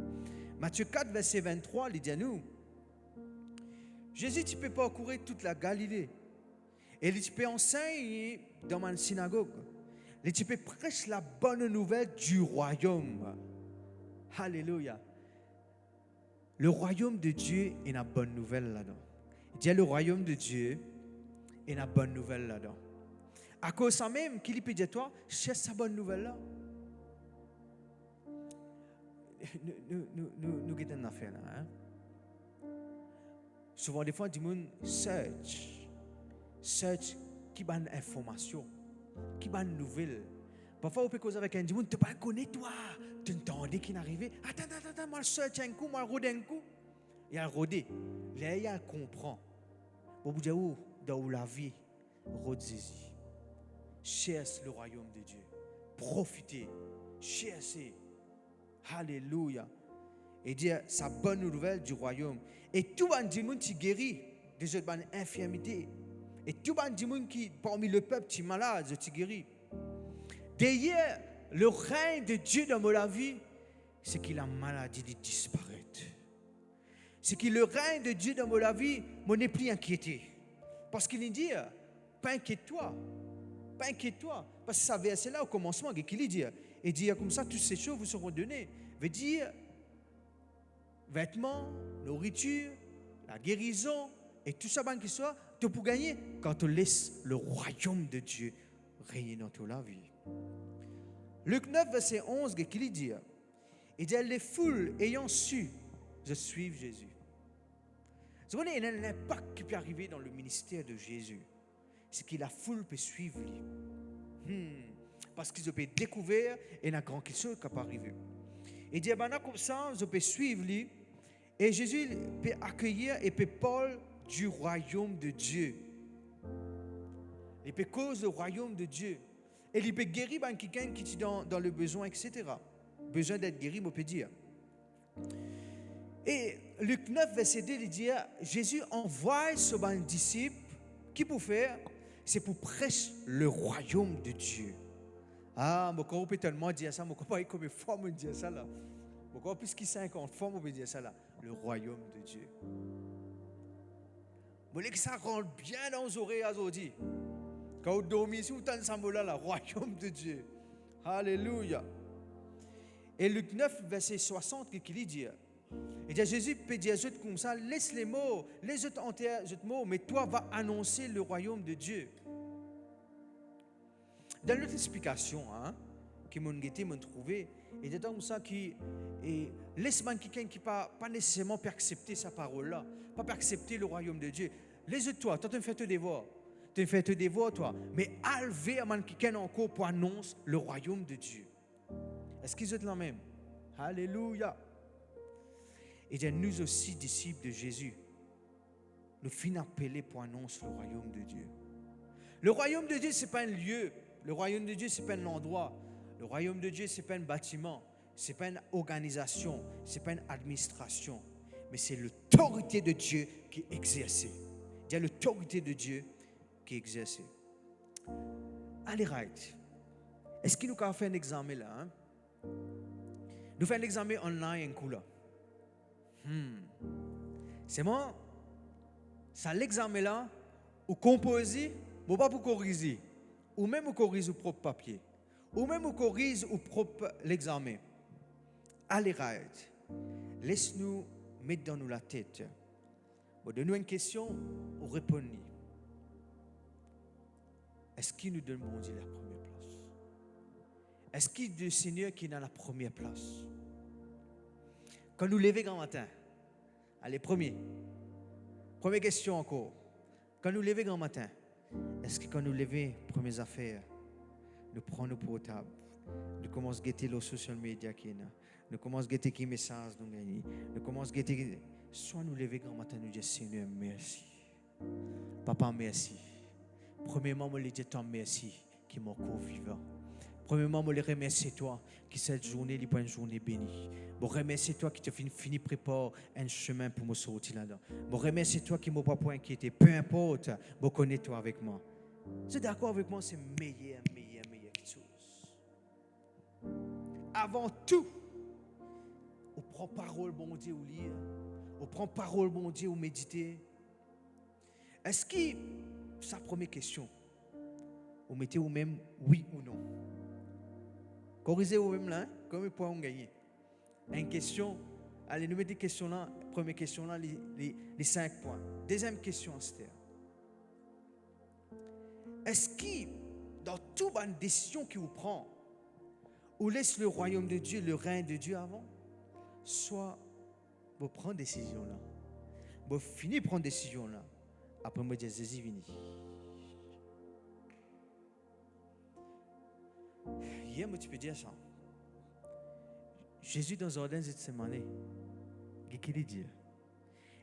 Matthieu 4, verset 23, il dit à nous, Jésus, tu peux parcourir toute la Galilée. Et tu peux enseigner dans ma synagogue. Et tu peux prêcher la bonne nouvelle du royaume. Alléluia. Le royaume de Dieu est une bonne nouvelle là-dedans. Il dit le royaume de Dieu est une bonne nouvelle là-dedans. À cause de ça même, qu'il peut dire toi, cherche sa bonne nouvelle là. Nous avons une affaire là. Hein? Souvent, des fois, du monde search qui a une information, qui a une nouvelle. Parfois, on peut causer avec un monde, tu ne pas connais toi, tu entendais qu'il est arrivé. Attends, moi, je search un coup, moi, je rôde un coup. Il a rodé. Là, il comprend. Bon, vous dites, dans la vie, rôde-y. Cherche le royaume de Dieu. Profitez. Cherchez. Alléluia. Et dire sa bonne nouvelle du royaume. Et tout le monde qui guérit de cette infirmité. Et tout le monde qui, parmi le peuple, qui est malade, qui guérit. D'ailleurs, le règne de Dieu dans ma vie, c'est que la maladie disparaît. C'est que le règne de Dieu dans ma vie, je n'ai plus inquiété. Parce qu'il dit, pas inquiète-toi. Pas inquiète-toi. Parce que ça verset là au commencement, qu'il dit. Et dit comme ça, toutes ces choses vous seront données. Veut dire, vêtements, nourriture, la guérison, et tout ça, qui soit, tu peux gagner quand tu laisses le royaume de Dieu régner dans ta vie. Luc 9, verset 11, qu'il dit, il dit, les foules ayant su, je suis Jésus. Vous voyez, il y a un impact qui peut arriver dans le ministère de Jésus. C'est que la foule peut suivre lui. Parce qu'ils ont découvert et il y a grand quelque chose qui peut arriver. Il dit, comme ça, ils peuvent suivre lui. Et Jésus peut accueillir et peut parler du royaume de Dieu. Il peut causer le royaume de Dieu. Et il peut guérir quelqu'un qui est dans le besoin, etc. Besoin d'être guéri, on peut dire. Et Luc 9, verset 2, il dit, Jésus envoie ce disciple, qui pour faire? C'est pour prêcher le royaume de Dieu. Ah, mon corps peut tellement dire ça, mon corps pas comme forme de dire ça là. Mon corps plus que 50 formes, on peut dire ça là. Le royaume de Dieu. Vous voulez que ça rentre bien dans les oreilles aujourd'hui. Quand vous dormez, si vous entendez ça, le royaume de Dieu. Alléluia. Et Luc 9, verset 60, qu'il dit, il dit, Jésus peut dire comme ça, laisse les mots, les autres enterrent les mots, mais toi vas annoncer le royaume de Dieu. Dans l'autre explication, que mon guetté m'a trouvé, et c'est comme ça qui laisse quelqu'un qui pas nécessairement peut accepter sa parole là, pas peut accepter le royaume de Dieu. Les autres toi tu fais te devoir. Tu fais te devoir toi, mais alvé à quelqu'un encore pour annoncer le royaume de Dieu. Est-ce qu'ils sont là même? Alléluia. Et bien, nous aussi, disciples de Jésus, nous finissons appelés pour annoncer le royaume de Dieu. Le royaume de Dieu, ce n'est pas un lieu. Le royaume de Dieu, ce n'est pas un endroit. Le royaume de Dieu, ce n'est pas un bâtiment. Ce n'est pas une organisation. Ce n'est pas une administration. Mais c'est l'autorité de Dieu qui est exercée. Il y a l'autorité de Dieu qui est exercée. Allez, right. Est-ce qu'il nous a fait un examen là? Nous faisons un examen online, un coup là. C'est bon, ça l'examen là, ou composer, ou pas pour corriger, ou même ou corriger au propre papier, ou même ou corriger au propre l'examen. Allez, right. Laisse-nous mettre dans nous la tête. Bon, donne-nous une question, ou répondez. Est-ce qu'il nous donne bon Dieu la première place? Est-ce qu'il est le Seigneur qui est dans la première place? Quand nous levons grand matin, allez, première question encore. Quand nous levons grand matin, est-ce que quand nous levons, premières affaires, nous prenons nos portables, nous commençons à guetter les social media qui est là, nous commençons à guetter qui message nous gagnent, nous commençons à guetter Soit nous lever grand matin, nous dire Seigneur, merci. Papa, merci. Premièrement, je lui dis toi merci qui est mon corps vivant. Premièrement, je lui remercie toi qui cette journée n'est pas une journée bénie. Je remercie toi qui te fini préparer un chemin pour me sortir là-dedans. Je remercie toi qui ne m'a pas inquiété. Peu importe, je connais toi avec moi. Tu es d'accord avec moi, c'est meilleur chose. Avant tout, on prend parole, bon Dieu, ou lire. On prend parole, bon Dieu, ou méditer. Est-ce que, sa première question, vous mettez vous-même oui ou non? Corrigez vous-même là, combien de points on gagne? Une question, allez, nous mettons des questions là. Première question là, les 5 points. Deuxième question, Esther. Est-ce que, dans toute bonne décision que vous prenez, vous laissez le royaume de Dieu, le règne de Dieu avant? Soit, vous prenez décision là. Vous finissez de prendre décision là. Après, moi, je dis, Jésus, vini. Hier, moi, tu peux dire ça. Jésus, dans le jardin de Gethsémani, qu'est-ce qu'il dit?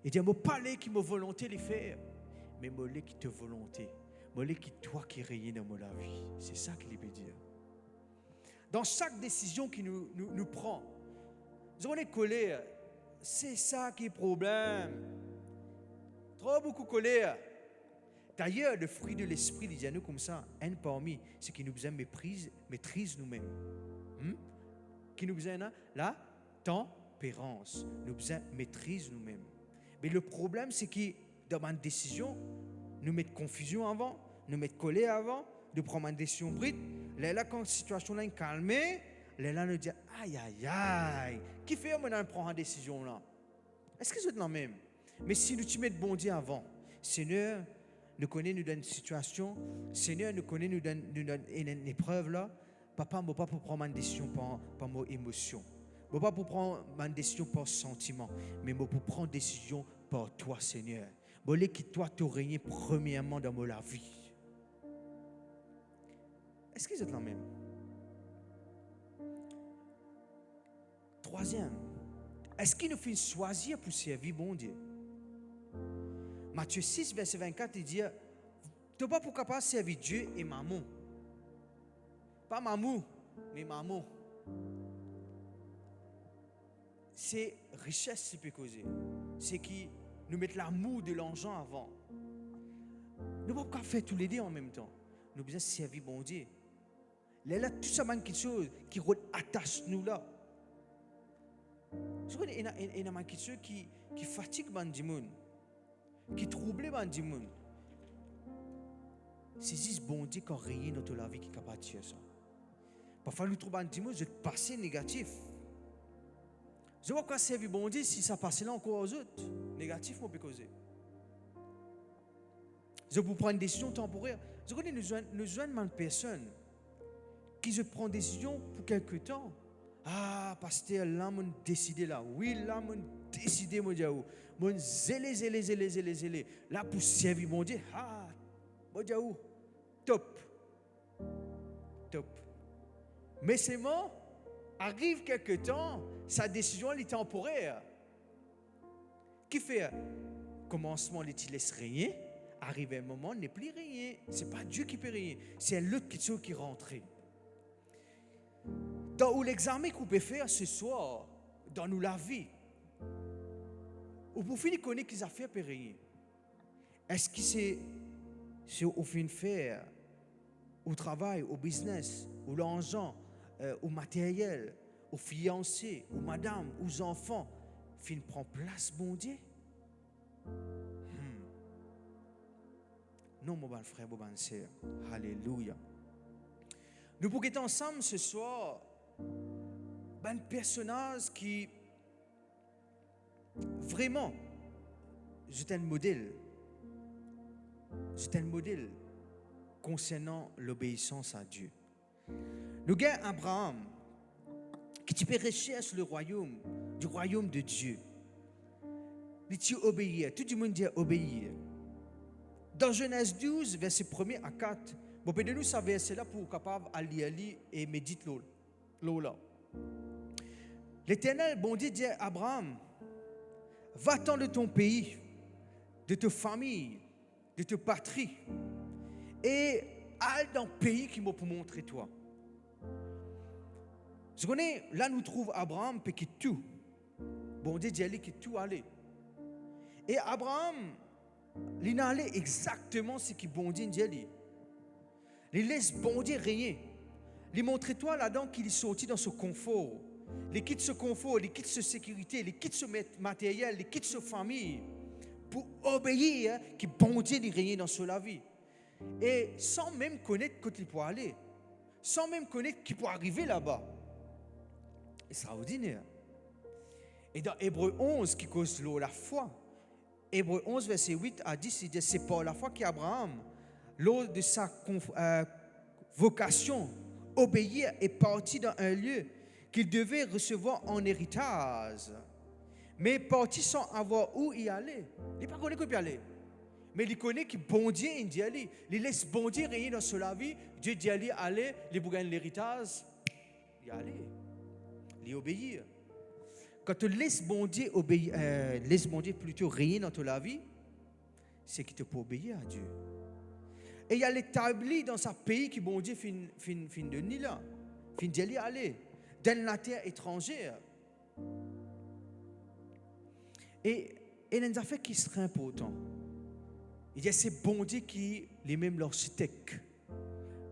Il dit, je ne parle qui me volonté de faire, mais je ne qui te volonté. Je ne qui toi qui règne dans ma vie. C'est ça qu'il veut dire. Dans chaque décision qu'il nous prend, nous avons colère. C'est ça qui est le problème. Trop beaucoup de colère. D'ailleurs, le fruit de l'esprit, il dit à nous comme ça, un parmi, c'est qui nous besoin maîtrise nous-mêmes. Qui nous besoin la tempérance. Nous besoin maîtrise nous-mêmes. Mais le problème, c'est que dans une décision, nous mettons confusion avant, nous mettons colère avant, de prendre une décision brute. Là, quand la situation là est calmée, là, nous dit aïe, qui fait maintenant prendre une décision là? Est-ce que c'est la même? Mais si nous te mettons bon Dieu avant, Seigneur, nous connaissons, nous donne une situation, Seigneur, nous connaissons, nous donne une épreuve là, papa, je ne peux pas prendre une décision par mon émotion. Je ne peux pas prendre une décision par sentiment, mais je peux prendre une décision par toi, Seigneur. Je veux que toi, tu règnes premièrement dans ma vie. Est-ce que c'est la même? Troisième, est-ce qu'il nous fait choisir pour servir bon Dieu? Matthieu 6, verset 24, il dit, tu n'es pas pour capable de servir Dieu et maman. Pas maman, mais maman. C'est richesse qui peut causer. C'est qui nous met l'amour de l'argent avant. Nous ne pouvons pas faire tous les deux en même temps. Nous devons servir bon Dieu. Là, tout ça, c'est quelque chose qui attache nous là. Il y a quelque chose qui fatigue les gens, qui trouble les gens. C'est juste bon Dieu qui a rien dans la vie qui est capable de faire ça. Parfois, nous trouvons les gens, je passé négatif. Je vois quoi servir bon Dieu si ça passe là encore aux autres. Négatif, on peut causer. Je peux prendre une décision temporaire. Je connais nous joignent une personne qui se prend une décision pour quelque temps. Ah, pasteur, là, mon décidé là. Oui, là, mon décidé, mon Dieu. Mon zélé. Là, pour servir mon Dieu. Ah, mon Dieu. Top. Mais c'est bon. Arrive quelque temps, sa décision elle est temporaire. Qui fait? Commencement, il te laisse régner. Arrive un moment, il n'est plus régner. Ce n'est pas Dieu qui peut régner. C'est l'autre qui rentre. Dans l'examen qu'on peut faire ce soir, dans nous la vie, ou pour finir connaître les affaires pour régner. Est-ce que c'est au fin de faire, au travail, au business, au l'argent, au matériel, aux fiancés, aux madames, aux enfants, fin prend place, bon Dieu? Non, mon bon frère, mon bon sœur. Alléluia. Nous pouvons être ensemble ce soir, un personnage qui, vraiment, c'est un modèle. C'est un modèle concernant l'obéissance à Dieu. Nous avons Abraham qui peut rechercher le royaume, du royaume de Dieu. Il dit obéir. Tout le monde dit obéir. Dans Genèse 12, verset 1 à 4, vous pouvez nous ce verset-là pour être capable d'aller lire et méditer là. L'Éternel, bon Dieu, dit à Abraham, Va-t'en de ton pays, de ta famille, de ta patrie, et aille dans le pays qui m'a pour montrer toi. Je connais, là nous trouvons Abraham qui quitte tout. Bon Dieu dit qu'il quitte tout aller. Et Abraham, il n'a allé exactement ce que bon Dieu dit. Il laisse bon Dieu régner. Il montre toi là-dedans qu'il est sorti dans ce confort. Il quitte ce confort, il quitte cette sécurité, il quitte ce matériel, il quitte cette famille pour obéir que bon Dieu il régner dans la vie. Et sans même connaître où il peut aller, sans même connaître qui peut arriver là-bas. Extraordinaire. Et dans Hébreu 11, qui cause la foi, Hébreu 11, verset 8 à 10, il dit c'est par la foi qu'Abraham, lors de sa vocation, obéir est parti dans un lieu qu'il devait recevoir en héritage. Mais parti sans avoir où y aller. Il n'est pas connu qu'il y aller. Mais il connaît que bon Dieu il dit aller. Il laisse bon Dieu régner dans sa vie. Dieu dit aller, il vous gagne l'héritage. Il y aller. Il obéir. Quand tu laisses bon Dieu obéir, laisse bon Dieu plutôt régner dans ta vie, c'est qu'il te peut obéir à Dieu. Et il y a l'établi dans sa pays qui bon Dieu fin de ni là, fin d'y aller, dans la terre étrangère. Et il y a des affaires qui seraient importantes. Il y a ces bon Dieu qui, les mêmes l'architecte,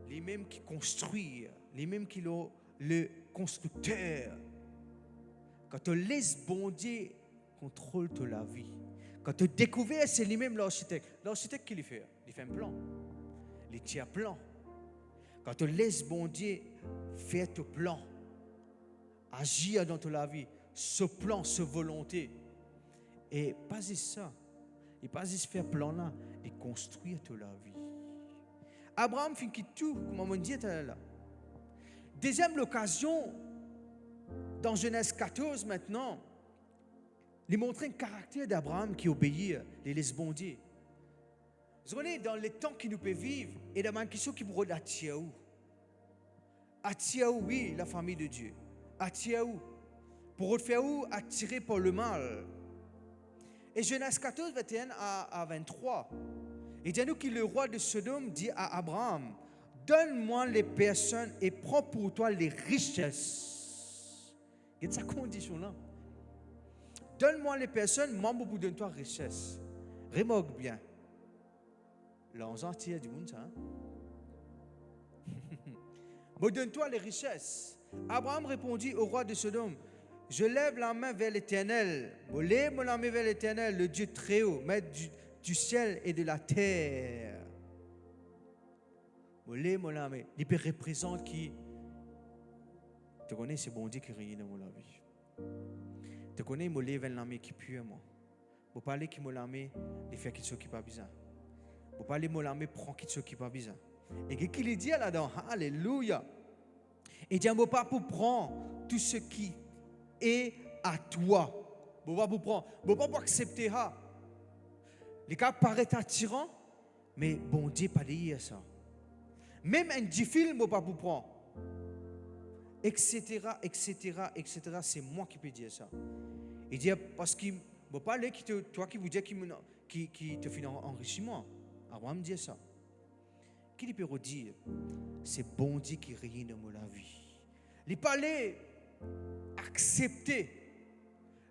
les mêmes qui construisent, les mêmes qui le constructeur. Quand tu laisses bon Dieu contrôle ta vie, quand tu découvres c'est lui-même l'architecte. L'architecte qui le fait? Il fait un plan. Il tient un plan. Quand tu laisses bon Dieu faire ton plan, agir dans ta vie, ce plan, ce volonté, et pas juste ça, et pas juste faire plan là, et construire ta vie. Abraham fait tout, comme on dit là. Deuxième occasion, dans Genèse 14 maintenant, il montre un caractère d'Abraham qui obéit, il laisse bon Dieu. Vous voyez, dans les temps qui nous peut vivre, et dans une question qui me rôde à Tiaou. À Tiaou, oui, la famille de Dieu. À Tiaou. Pour faire où attiré par le mal. Et Genèse 14, 21 à 23. Il dit à nous que le roi de Sodome dit à Abraham, donne-moi les personnes et prends pour toi les richesses. Il y a sa condition là. Donne-moi les personnes, moi, pour donner toi richesse. Remarque bien. L'enjeu entier du monde, ça. Hein? Me donne-toi les richesses. Abraham répondit au roi de Sodome, je lève la main vers l'Éternel. Je lève la main vers l'Éternel, le Dieu très haut, maître du ciel et de la terre. Je lève la main. Il peut représenter qui? Tu connais, c'est bon Dieu qui règne dans ma vie. Tu connais, je lève la main qui pue moi. Je parle qui me la main de faire quelque chose qui n'est pas bizarre. Je parle de la main prendre quelque chose qui n'est pas bizarre. Et qu'est-ce qu'il dit là-dedans? Alléluia. Et dit, je ne veux pas pour prendre tout ce qui est à toi. Je ne veux pas pour prendre. Je ne veux pas pour accepter ça. Les cas paraissent attirants, mais bon Dieu pas dire ça. Même un difficile, je ne veux pas pour prendre. Etc. C'est moi qui peux dire ça. Il dit, parce qu'il ne veut pas aller, toi qui vous dis qui te fait un enrichissement. Abraham dit ça. Qu'il peut redire? C'est bon Dieu qui règne dans ma vie. Il peut aller accepter.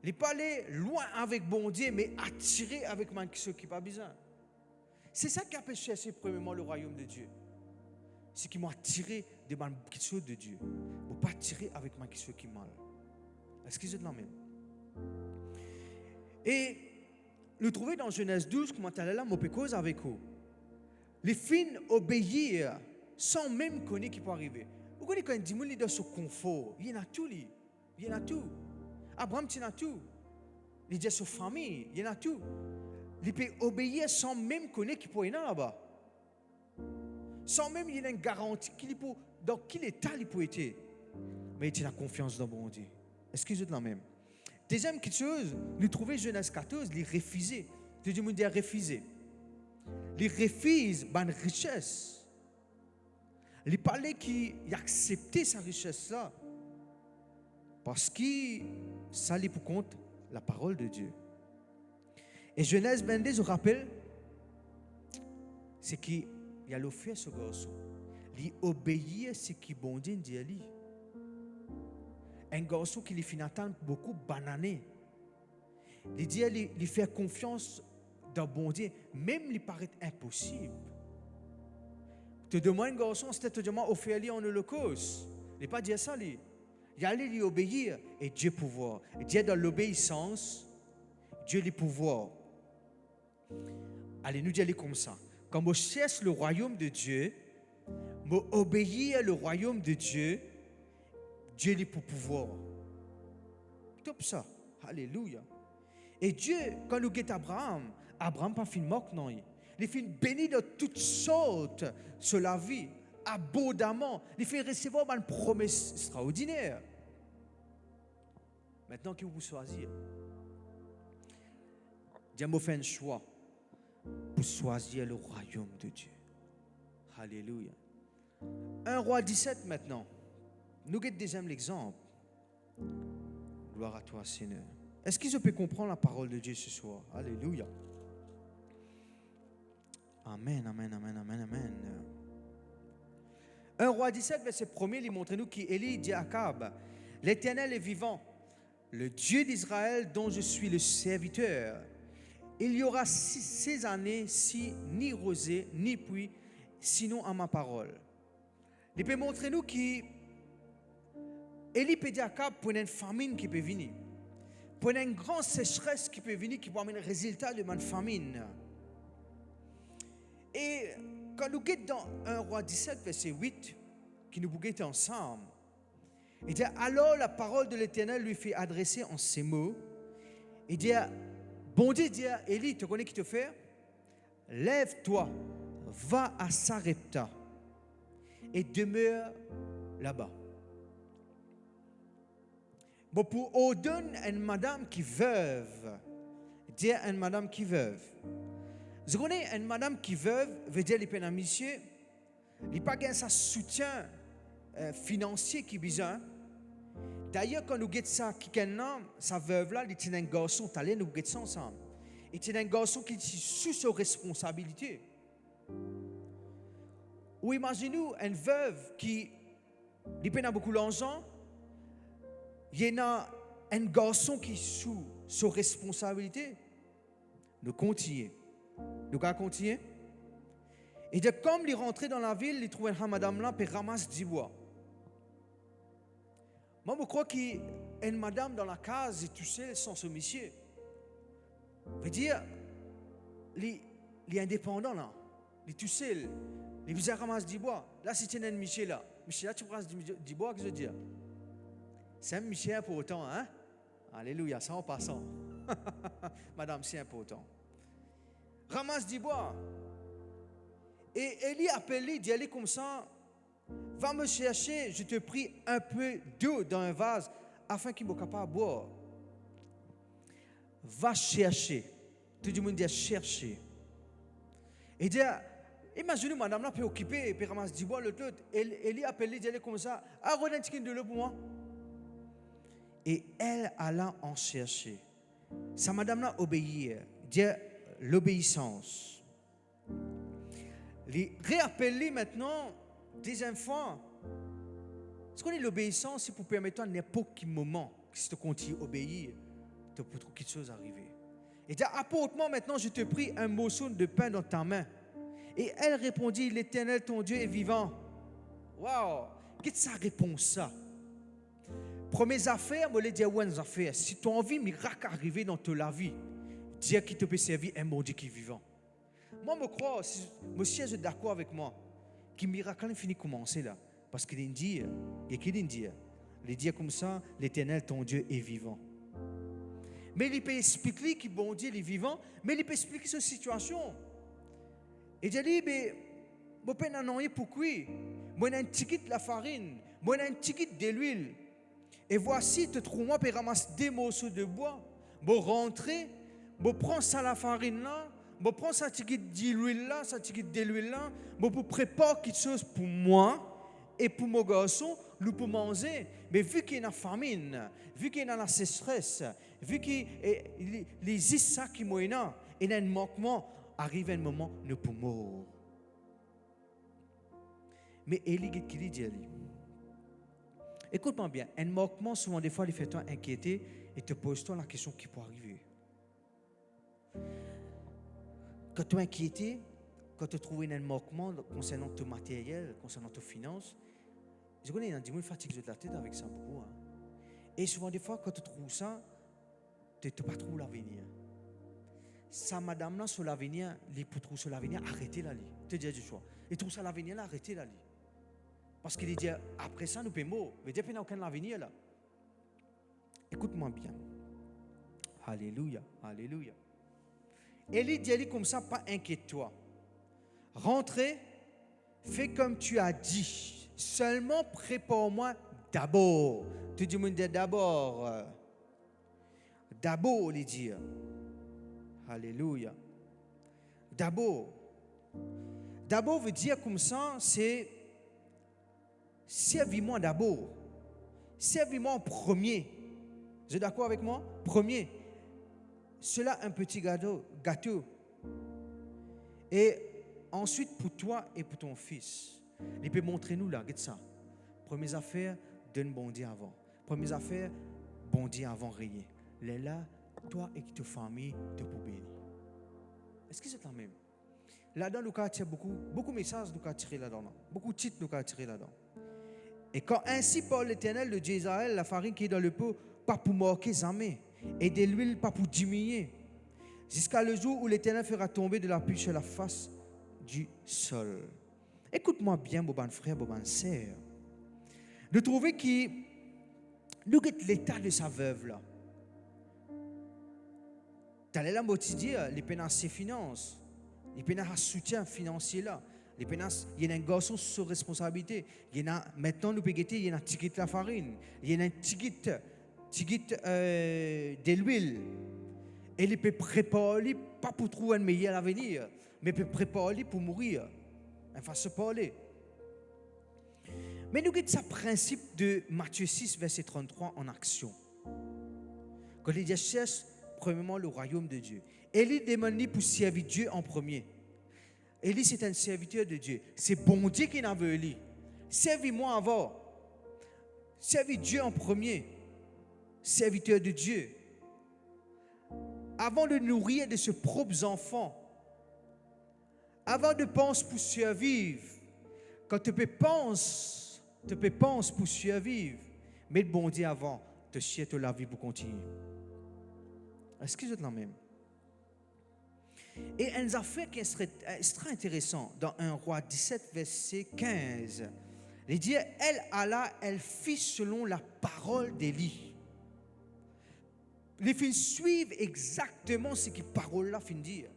Il peut aller loin avec bon Dieu, mais attirer avec ce qui n'est pas bizarre. C'est ça qui a pu chercher premièrement le royaume de Dieu. C'est qui m'a attiré de quelque chose de Dieu. Ne pas attirer avec quelque chose qui est mal. Est-ce que vous êtes là même? Et nous trouvons dans Genèse 12, comment elle est là, je peux causer avec vous. Les filles obéir sans même connaître qui peut arriver. Vous connaissez quand un dimanche est dans ce confort, il y en a tout. Il y en a tout. Abraham, il y en a tout. Il y a sa famille, il y en a tout. Il peut obéir sans même connaître qui peut y avoir là-bas. Sans même il y a une garantie dans quel état il peut être. Mais il a confiance dans bon Dieu. Est-ce que vous êtes là même? Deuxième chose, nous trouvons Genèse 14, il refusait. Tout le monde a refusé. Il refuse la richesse. Il parlait qu'il acceptait sa richesse-là. Parce que ça lui pour compte la parole de Dieu. Et Genèse 22, je rappelle, c'est qu'il y a le fait ce garçon. Il obéit à ce qui bon Dieu dit à lui. Un garçon qui lui fait attendre beaucoup banané. Il dit il fait confiance dans bon Dieu, même il paraît impossible. Te demande un garçon, c'était te demander offrir en holocauste. Il n'est pas dire ça, lui. Il allait lui obéir et Dieu pouvoir. Et Dieu dans l'obéissance, Dieu lui pouvoir. Allez, nous dire comme ça. Quand je cherche le royaume de Dieu, je obéis au royaume de Dieu, Dieu lui pour pouvoir. Top ça. Alléluia. Et Dieu, quand nous guettons Abraham pas fin moque non. Il fait béni de toutes sortes sur la vie, abondamment. Il fait recevoir une promesse extraordinaire. Maintenant, qui vous choisir? Dieu m'a fait un choix pour choisir le royaume de Dieu. Alléluia. 1 Roi 17 maintenant. Nous avons déjà l'exemple. Gloire à toi, Seigneur. Est-ce que je peux comprendre la parole de Dieu ce soir? Alléluia. Amen, amen, amen, amen, amen. 1 Roi 17, verset 1er, il montre nous qu'Élie dit à Akab, l'Éternel est vivant, le Dieu d'Israël dont je suis le serviteur. Il y aura 6 années si ni rosée ni pluie, sinon à ma parole. Il peut montrer nous qu'Élie peut dire à Akab pour une famine qui peut venir, pour une grande sécheresse qui peut venir, qui peut amener le résultat de ma famine. Et quand nous guettons dans 1 Roi 17, verset 8, qui nous guettons ensemble, il dit, alors la parole de l'Éternel lui fait adresser en ces mots, il dit, bon Dieu dit à Élie, tu connais qui te fait? Lève-toi, va à Sarepta et demeure là-bas. Bon, pour ordonner à une madame qui veuve, dire à une madame qui veuve. Vous connaissez une madame qui veuve, veut dire les peines monsieur, il n'y a pas un soutien financier qui est besoin. D'ailleurs, quand nous guettons ça, sa veuve-là, il est un garçon, nous guettons ça ensemble. Il est un garçon qui est sous sa responsabilité. Ou imaginez-vous une veuve qui a beaucoup d'argent, il y a un garçon qui est sous sa responsabilité. Nous continuons. Nous allons continuer. Et de comme il est rentré dans la ville, il trouve une madame là, puis ramasse du bois. Moi, je crois qu'il y a une madame dans la case, et tout seul, sans ce monsieur. Je veux dire, il est indépendant là. Il est tout seul. Il ramasse du bois. Là, c'est un monsieur là. Monsieur là, tu ramasses du bois, que je veux dire. C'est un monsieur important, hein? Alléluia, ça en passant. Madame, c'est important. Ramasse du bois. Et Élie appelle, dit allez comme ça, va me chercher, je te prie un peu d'eau dans un vase afin qu'il ne soit capable de boire. Va chercher. Tout le monde dit chercher. Et dit, imaginez madame là peut occuper et puis ramasse du bois l'autre. Élie appelle, dit allez comme ça, redonne un petit de l'eau pour moi. Et elle alla en chercher. Sa madame là obéit. Dit l'obéissance. Les réappeler maintenant, deuxième fois. Ce qu'on est l'obéissance, c'est pour permettre à n'importe quel moment, si tu continues à obéir, tu peux trouver quelque chose arriver. Et dit, apporte-moi maintenant, je te prie, un morceau de pain dans ta main. Et elle répondit, l'Éternel, ton Dieu est vivant. Waouh! Qu'est-ce que ça répond ça? Premières affaires, moi, je dis, ouais, affaires. Si tu as envie, miracle arriver dans ta vie, Dieu qui te peut servir un bon Dieu qui est vivant. Moi, je crois, monsieur est d'accord avec moi, que le miracle finit de commencer là. Parce qu'il dit, il dit comme ça, l'Éternel, ton Dieu est vivant. Mais il peut expliquer que bon Dieu est vivant, mais il peut expliquer sa situation. Il dit, mais je ne peux pas en pourquoi. Moi, j'ai un ticket de la farine, moi, j'ai un ticket de l'huile. Et voici, te trouve-moi, puis ramasse des morceaux de bois. Je rentre, je prends ça la farine là, je prends ça ticket de l'huile là, ça ticket de l'huile là, je prépare quelque chose pour moi et pour mon garçon, nous pour manger. Mais vu qu'il y a la famine, vu qu'il y a la sécheresse, vu qu'il y a les Issa qui moyennent, Et dans un manquement, arrive un moment, nous pouvons mourir. Mais Élie, qu'est-ce qu'il dit? Écoute-moi bien, un manquement, souvent des fois, il fait toi inquiéter et te pose-toi la question qui peut arriver. Quand tu es inquiété, quand tu trouves un manquement concernant ton matériel, concernant tes finances, je connais, il y a des gens qui fatiguent de la tête avec ça beaucoup. Hein. Et souvent des fois, quand tu trouves ça, tu n'as pas trouvé l'avenir. Ça, madame là, sur l'avenir, pour trouver sur l'avenir, arrêtez la lit. Tu dis du choix. Et trouve ça l'avenir là, arrêtez la lit. Parce qu'il dit, après ça, nous payons. Mais depuis, il n'y a aucun avenir là. Écoute-moi bien. Alléluia, alléluia. Élie dit comme ça, pas inquiète-toi. Rentrez, fais comme tu as dit. Seulement prépare-moi d'abord. Tu dis, d'abord. D'abord, il dit. Alléluia. D'abord. D'abord veut dire comme ça, c'est servis-moi d'abord. Servis-moi en premier. Vous êtes d'accord avec moi? Premier. Cela un petit gâteau. Et ensuite pour toi et pour ton fils. Il peut montrer nous là, regarde ça. Première affaire, donne bon Dieu avant. Première affaire, bon Dieu avant rien. Les là, toi et ta famille te pour bénir. Est-ce que c'est la même? Là-dedans, nous avons tiré beaucoup de messages, nous avons tiré là-dedans. Beaucoup de titres, nous avons tiré là-dedans. Et quand ainsi parle l'Éternel, le Dieu d'Israël, la farine qui est dans le pot, pas pour marquer jamais, et de l'huile pas pour diminuer, jusqu'à le jour où l'Éternel fera tomber de la pluie sur la face du sol. Écoute-moi bien, mon bon frère, mon bon sœur. De trouver que nous avons l'état de sa veuve là. Tu as là, il y a ses finances, il y a un soutien financier là. Il y a un garçon sous responsabilité. Il y a maintenant, nous pouvons il y a un ticket de la farine. Il y a un ticket de l'huile. Et il peut préparer, pas pour trouver un meilleur avenir, mais peut préparer pour mourir. Enfin, se parler. Mais nous avons ce principe de Matthieu 6, verset 33 en action. Quand il dit cherche premièrement le royaume de Dieu. Élie demande pour servir Dieu en premier. Élie, c'est un serviteur de Dieu. C'est bon Dieu qui en veut Élie. Servis-moi avant. Servis Dieu en premier. Serviteur de Dieu. Avant de nourrir de ses propres enfants. Avant de penser pour survivre. Quand tu peux penser pour survivre. Mais le bon Dieu avant. Te chier la vie pour continuer. Est-ce que vous êtes là même? Et une affaire qui serait extrêmement intéressant dans 1 Roi 17, verset 15. Il dit, elle fit selon la parole d'Élie. Les filles suivent exactement ce que la parole là fin dire.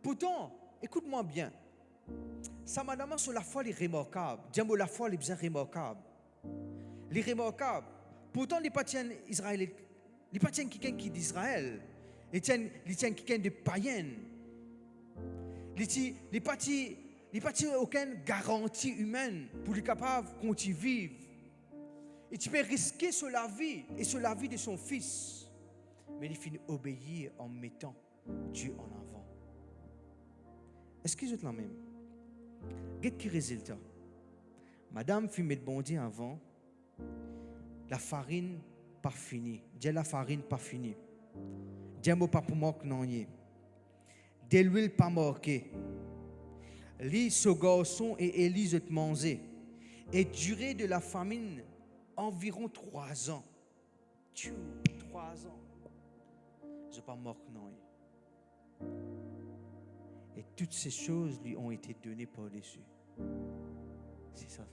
Pourtant, écoute-moi bien. Ça madame sur la foi les remarquables. Diamo la foi les bien remarquables. Les remarquables. Pourtant les pas tiennent Israël, les pas tiennent quelqu'un qui d'Israël. Les tiennent quelqu'un de païen. Les pas aucune garantie humaine pour les capables de continuer à vivre. Et tu peux risquer sur la vie et sur la vie de son fils. Mais il finit obéir en mettant Dieu en avant. Est-ce que vous êtes la même? Quel résultat? Madame fit mettre bon Dieu avant. La farine pas finie. Dis la farine pas finie. Dis mot pas pour manquer non y. De l'huile pas marquée. Lis ce garçon et Élie te manger. Et durée de la famine environ 3 ans. 3 ans. Je pas mort non. Et toutes ces choses lui ont été données par-dessus. C'est ça.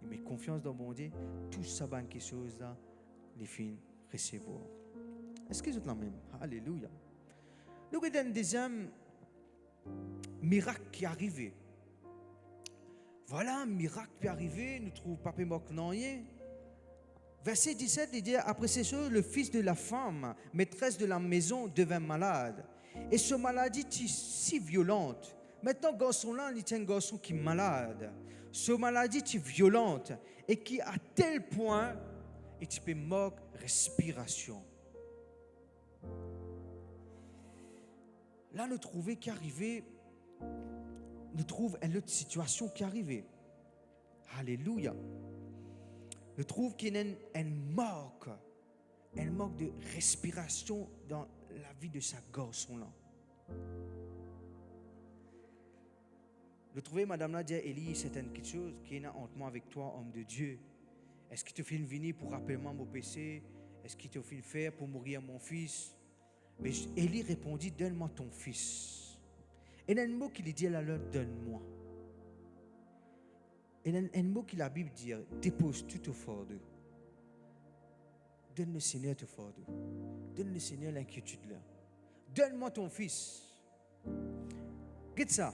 Il met confiance dans mon Dieu. Tout ça, quelque chose là, les filles recevoir. Est-ce que vous êtes la même? Alléluia. Nous avons un deuxième miracle qui est arrivé. Voilà, un miracle qui est arrivé. Nous trouvons Papa Moknanye. Verset 17, il dit, après ces choses, le fils de la femme, maîtresse de la maison, devint malade. Et cette maladie est si violente. Maintenant, garçon-là, il est un garçon qui est malade. Cette maladie est violente et qui, à tel point, il peut manquer respiration. là, nous trouvons qu'arrivé, nous trouvons une autre situation qui est arrivée. Alléluia. Nous trouvons qu'il y a un manque de respiration dans la vie de sa garçon-là. Nous trouvons, madame là, dit, Élie, c'est quelque chose qui est entre moi avec toi, homme de Dieu. Est-ce qu'il te fait venir pour rappeler mon péché? Est-ce qu'il te fait faire pour mourir mon fils? Mais Élie répondit, donne-moi ton fils. Et il y a un mot qu'il dit là, donne-moi. Et il y a un mot que la Bible dit, dépose tout au fort d'eux. Donne le Seigneur tout fort d'eux. Donne le Seigneur l'inquiétude là. Donne-moi ton fils. Regarde ça.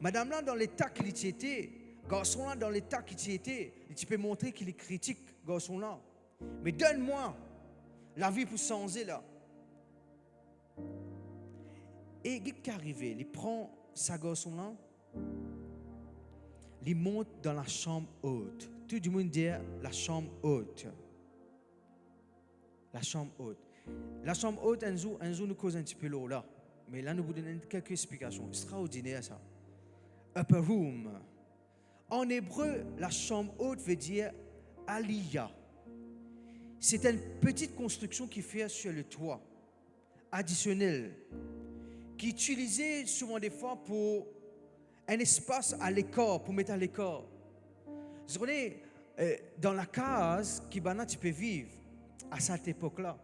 Madame là, dans l'état qu'il était, garçon là, dans l'état qu'il était, tu peux montrer qu'il est critique, garçon là. Mais donne-moi la vie pour changer là. Et qu'est-ce qui est arrivé? Il prend sa garçon là, il monte dans la chambre haute. Tout le monde dit la chambre haute. La chambre haute. La chambre haute, un jour nous cause un petit peu l'eau là. Mais là, nous vous donnons quelques explications. Extraordinaire ça. Upper room. En hébreu, la chambre haute veut dire aliyah. C'est une petite construction qui fait sur le toit, additionnelle, qui est utilisée souvent des fois pour un espace à l'écart, pour mettre à l'écart. Vous savez, dans la case qui maintenant tu peux vivre à cette époque-là.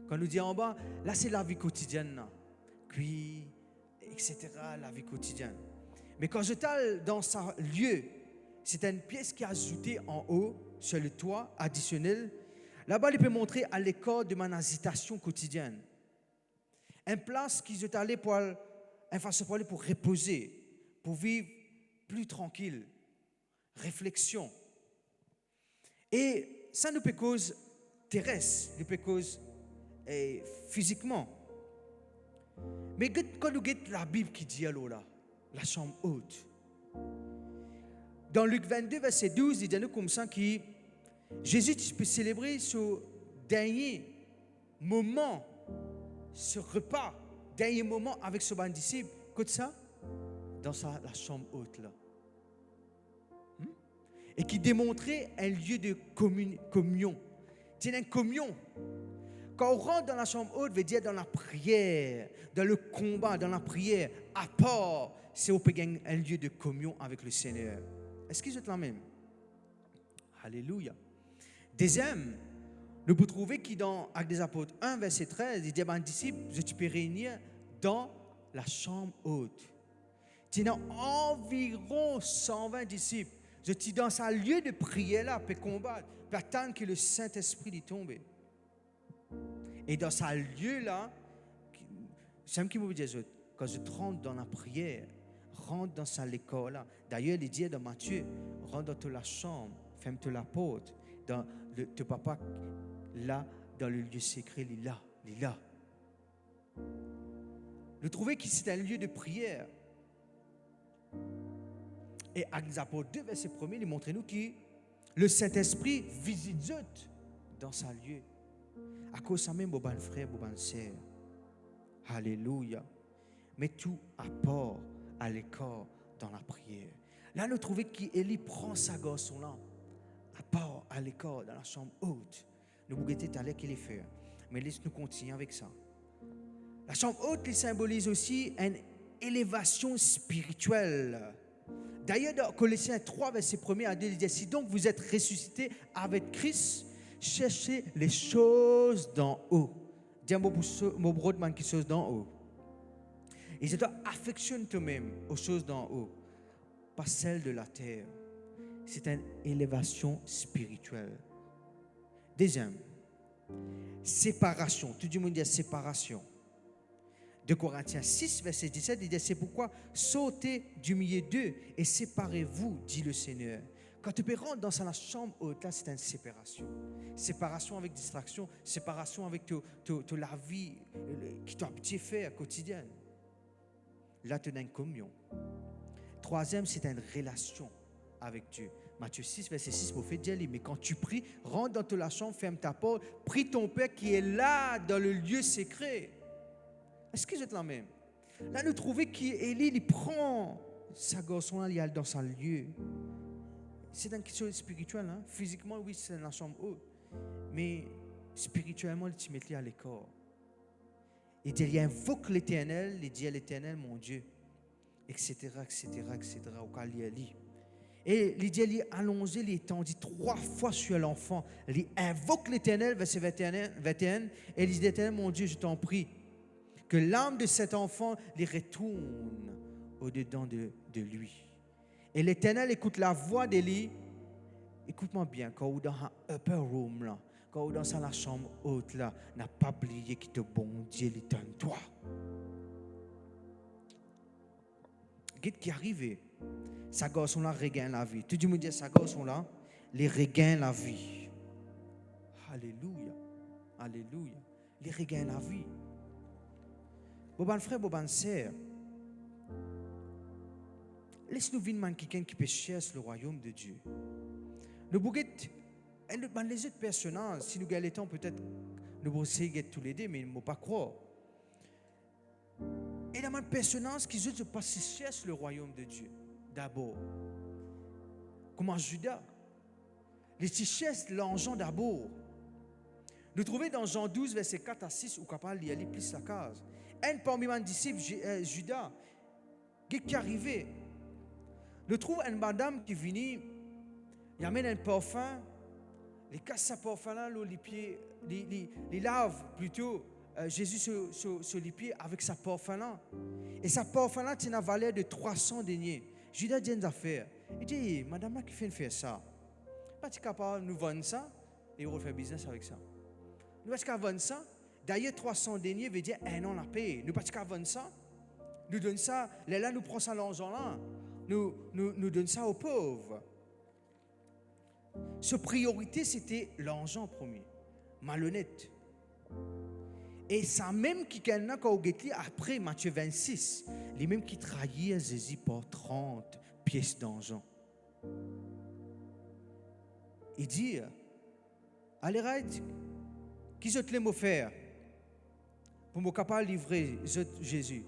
Quand nous dit en bas, là c'est la vie quotidienne, puis etc. La vie quotidienne. Mais quand je t'aille dans ce lieu, c'est une pièce qui est ajoutée en haut sur le toit additionnel. Là-bas, il peut montrer à l'écart de ma agitation quotidienne. Une place qui est allée pour aller pour reposer, pour vivre plus tranquille, réflexion. Et ça nous peut cause terrestre, nous peut cause physiquement. Mais quand nous regardons la Bible qui dit alors là, la chambre haute. Dans Luc 22, verset 12, il dit nous comme ça que Jésus peut célébrer ce dernier moment, ce repas, dernier moment avec ce bon disciple. Écoute ça, dans la chambre haute là. Et qui démontrait un lieu de communion. C'est une communion. Quand on rentre dans la chambre haute, veut dire dans la prière, dans le combat, dans la prière, à part, c'est où on peut gagner un lieu de communion avec le Seigneur. Est-ce qu'ils sont la même? Alléluia. Deuxième, nous pouvons trouver que dans Actes des Apôtres 1, verset 13, il dit à un disciple, je te peux réunir dans la chambre haute. Il y a environ 120 disciples. Je suis dans un lieu de prière là, pour combattre, pour attendre que le Saint-Esprit y tombe. Et dans ce lieu-là, j'aime qu'il me dise, quand je rentre dans la prière, rentre dans cette école-là. D'ailleurs, il dit dans Matthieu, rentre dans la chambre, ferme la porte. Dans ton papa, là, dans le lieu secret, il est là. Nous trouvons que c'est un lieu de prière. Et Actes des Apôtres 2, verset 1, il montre nous que le Saint-Esprit visite dans ce lieu. À cause de ça même, mon bon frère, mon bonne sœur. Alléluia. Mais tout à part, à l'écart, dans la prière. Là, nous trouvons qu'Élie prend sa garçon-là, à part, à l'écart, dans la chambre haute. Nous vous guettez à l'air qu'il est fait. Mais laisse-nous continuer avec ça. La chambre haute, elle symbolise aussi une élévation spirituelle. D'ailleurs, dans Colossiens 3, verset 1 à 2, il dit, si donc vous êtes ressuscités avec Christ, cherchez les choses d'en haut. Dis mon broadman qui choses d'en haut. Et je dois affectionner toi-même aux choses d'en haut, pas celles de la terre. C'est une élévation spirituelle. Deuxième, séparation. Tout le monde dit séparation. De Corinthiens 6, verset 17, il dit, c'est pourquoi sautez du milieu d'eux et séparez-vous, dit le Seigneur. Quand tu peux rentrer dans la chambre haute, là, c'est une séparation. Séparation avec distraction, séparation avec la vie qui t'a habitué à faire quotidienne. Là, tu as une communion. Troisième, c'est une relation avec Dieu. Matthieu 6, verset 6, vous faites dire, mais quand tu pries, rentre dans la chambre, ferme ta porte, prie ton Père qui est là dans le lieu secret. Est-ce que vous êtes la même? Là, nous trouvons qu'Élie, il prend sa garçon-là, il est dans son lieu. C'est une question spirituelle. Hein? Physiquement, oui, c'est dans la chambre haute. Mais spirituellement, il te met à l'écart. Il dit, il invoque l'Éternel, il dit à l'Éternel, mon Dieu, etc., etc., etc., au cas il lit. Et il dit, il est allongé, il est étendu 3 fois sur l'enfant. Il invoque l'Éternel, verset 21, et il dit, l'Éternel, mon Dieu, je t'en prie, que l'âme de cet enfant les retourne au-dedans de lui. Et l'Éternel écoute la voix d'Élie. Écoute-moi bien, quand on est dans un upper room, là, quand on est dans la chambre haute, là, n'a pas oublié qu'il te bon Dieu, il donne toi. Qu'est-ce qui est arrivé? Sa garçon-là regagne la vie. Tout le monde dit, sa garçon-là, il regagne la vie. Alléluia. Alléluia. Il regagne la vie. Bon frère, bon sœur, laisse-nous venir quelqu'un qui peut chercher le royaume de Dieu. Nous bouguettes, les autres personnages, si nous gagnons le temps, peut-être nous pouvons essayer tous les deux, mais il ne faut pas croire. Et il y a des personnages qui se passent chercher le royaume de Dieu. D'abord, comme Judas, les cherchent l'argent d'abord. Nous trouvons dans Jean 12, verset 4 à 6, où capable d'y aller plus la case. Un parmi mes disciples, Judas, qui est arrivé, nous trouvons une madame qui vient, il amène un parfum, il casse sa parfum-là, les pieds, il lave plutôt Jésus sur les pieds avec sa parfum-là. Et sa parfum-là tient une valeur de 300 deniers. Judas dit une affaire. Il dit, madame, qui fait faire ça? Pas capable de nous vendre ça et on fait business avec ça. Nous pas capable de vendre ça. D'ailleurs, 300 deniers veut dire un an la paye. Nous pas capable de vendre ça. Nous donnons ça. Là, nous prenons ça l'argent-là. Nous donnons ça aux pauvres. Sa priorité, c'était l'argent premier. Malhonnête. Et ça même qui quelqu'un quand après Matthieu 26, les mêmes qui trahisaient Jésus par 30 pièces d'argent. Il dit, allez, qui je te l'ai offert pour me capable livrer Jésus.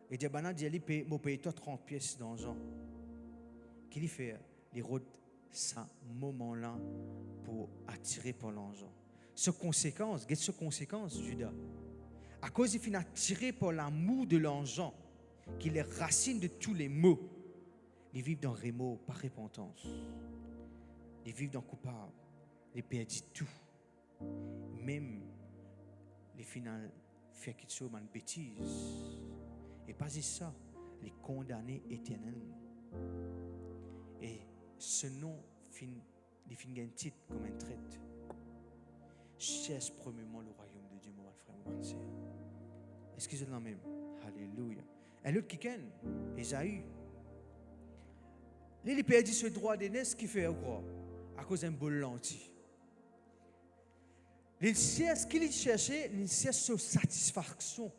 Et dit, ben, il paye toi 30 pièces d'argent. Qu'il fait? Il rôde ce moment-là pour attirer par l'argent. Ce conséquence, Judas. À cause il finit attiré par l'amour de l'argent, qui est racine de tous les maux. Ils vivent dans remords, par repentance. Ils vivent dans coupable. Ils perdent tout. Même les finales faire quelque chose de bêtise. Et pas juste ça, les condamner éternellement. Et ce nom, il finit un titre comme un traite. Cherche premièrement le royaume de Dieu, mon frère, mon sœur. Excusez-moi même. Alléluia. Un autre qui ken, Esaü. Il perdit ce droit d'aînesse qui fait quoi? À cause d'un bol lentille. Ce qu'il cherchait, il cherche satisfaction.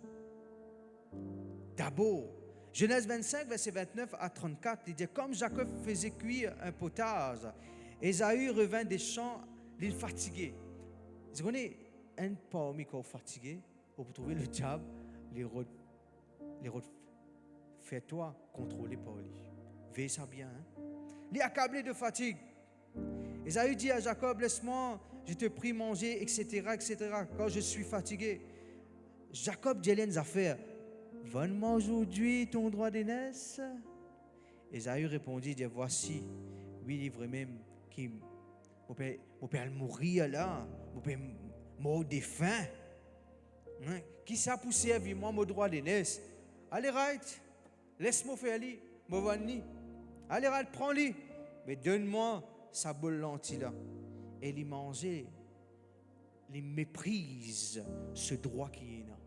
D'abord, Genèse 25, verset 29 à 34, il dit, comme Jacob faisait cuire un potage, Esaü revint des champs, il est fatigué. Vous connaissez un parmi qui est fatigué, pour trouver le diable, les routes, fais-toi contrôler par lui. Veille ça bien. Hein? Il est accablé de fatigue. Esaü dit à Jacob, laisse-moi, je te prie manger, etc., etc., quand je suis fatigué. Jacob dit les affaires, vends-moi aujourd'hui ton droit d'aînesse. Esaü répondit, dit, voici 8 livres même qui mon père mourir là, mon père mort de faim. Hein? Qui ça pour servir moi mon droit d'aînesse? Allez, right, laisse-moi faire lui, moi vanni. Allez, right, prends-lui, mais donne-moi sa boule lentille là. Et il mangeait, il méprise ce droit qui est là.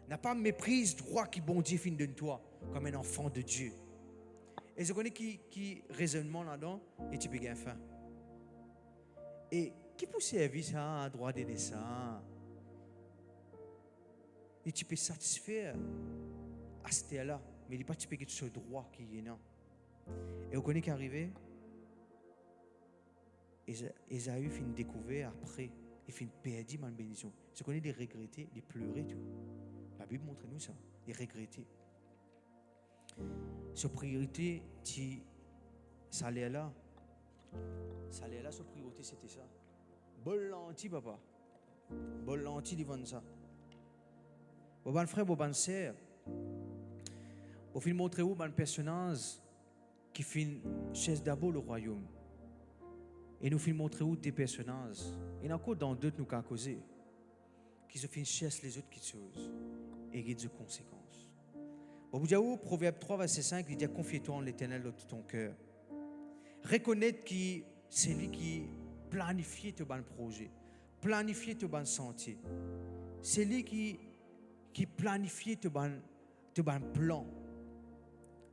N'a pas méprise droit qui bon Dieu fin de toi comme un enfant de Dieu. Et je connais qui raisonnement là-dedans et tu peux gagner faim. Et qui peut servir ça, droit de naissance? Et tu peux satisfaire à ce terre-là, mais il n'est pas tu peux get ce droit qui est là. Et vous connaissez qui est arrivé? Esaü finit de découvrir après, il finit de perdre ma bénédiction. Je connais des regrettés, des pleurer tout. La Bible montre nous ça, des regrettés. Sa priorité, ça allait là. Ça allait là, sa priorité, c'était ça. Bon lentille, papa. Bon lentille, ils vendent ça. Bon frère, bon sœur. Au film montrer où un personnage qui fait chaise d'abord le royaume. Et nous film montrer où des personnages. Il y en a encore dans d'autres nous qu'à causer. Qui se font chasse les autres qui choses. Et il y a des conséquences. Bon, vous dites, Proverbe 3, verset 5, il dit confie-toi en l'Éternel de tout ton cœur. Reconnaître que c'est lui qui planifie ton projet, planifie ton sentier. C'est lui qui planifie ton plan.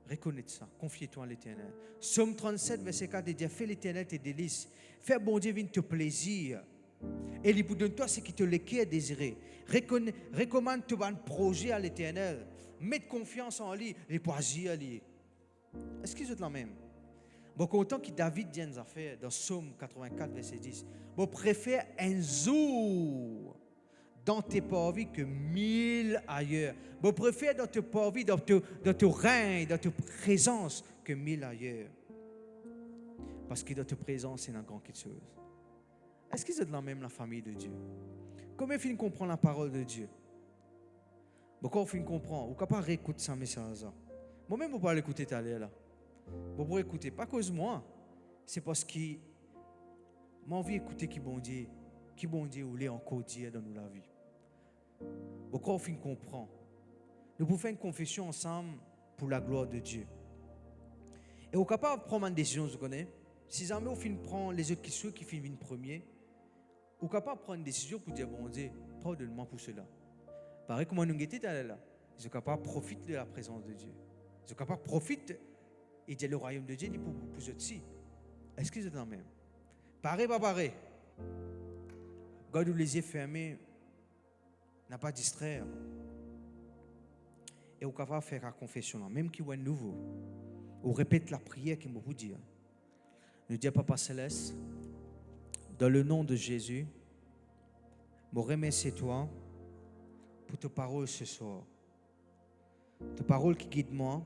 Reconnaître ça, confie-toi en l'Éternel. Psaume 37, verset 4, il dit fais l'Éternel tes délices, fais bon Dieu venir te plaisir. Et il donne toi ce qui te est désiré. Recommande ton projet à l'Éternel. Mets confiance en lui, les poisiers à lui. Est-ce qu'ils sont la même? Bon, autant que David dit une affaire dans Psaume 84, verset 10. Bon, préfère un jour dans tes parvis que 1000 ailleurs. Bon, préfère dans tes parvis, dans ton règne, dans ta présence que 1000 ailleurs. Parce que dans ta présence, c'est une grande chose. Est-ce qu'ils sont la même la famille de Dieu? Comment ils comprennent la parole de Dieu? Pourquoi on comprend? Ou capable réécouter ça message? Moi-même, je ne peux pas l'écouter tout à l'heure là. Je peux écouter, pas à cause de moi. C'est parce que j'ai envie d'écouter qui bon Dieu ou les encore dire dans la vie. Pourquoi on comprend? Nous pouvons faire une confession ensemble pour la gloire de Dieu. Et on est capable de prendre une décision, vous connaissez? Si jamais on prend les autres qui viennent premier, on est capable de prendre une décision pour dire bon Dieu, pardonne-moi pour cela. Pareil comme nous étions là, ils sont capables de profiter de la présence de Dieu. Ils sont capables de profiter et dire le royaume de Dieu pour eux aussi. Est-ce qu'ils sont dans le même? Pareil, pas pareil. Garde les yeux fermés, n'a pas distraire. Et on est capable de faire la confession là, même qui est nouveau. On répète la prière qu'il m'a vous dire. Nous disons Papa Céleste, dans le nom de Jésus, je remercie toi pour ta parole ce soir. Ta parole qui guide moi,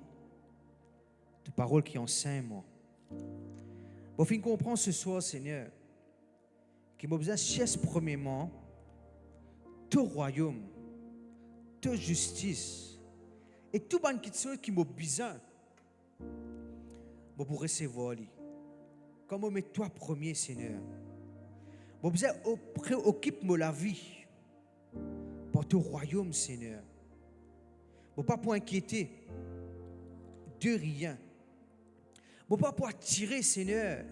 ta parole qui enseigne moi. Pour fin comprendre ce soir, Seigneur, qu'il m'a besoin de chercher premièrement ton royaume, ta justice et tout le monde qui m'a besoin pour recevoir lui. Comme on met toi premier, Seigneur. J'ai besoin préoccupe-moi la vie pour ton royaume, Seigneur. Pas pour inquiéter de rien. Pas pour attirer, Seigneur,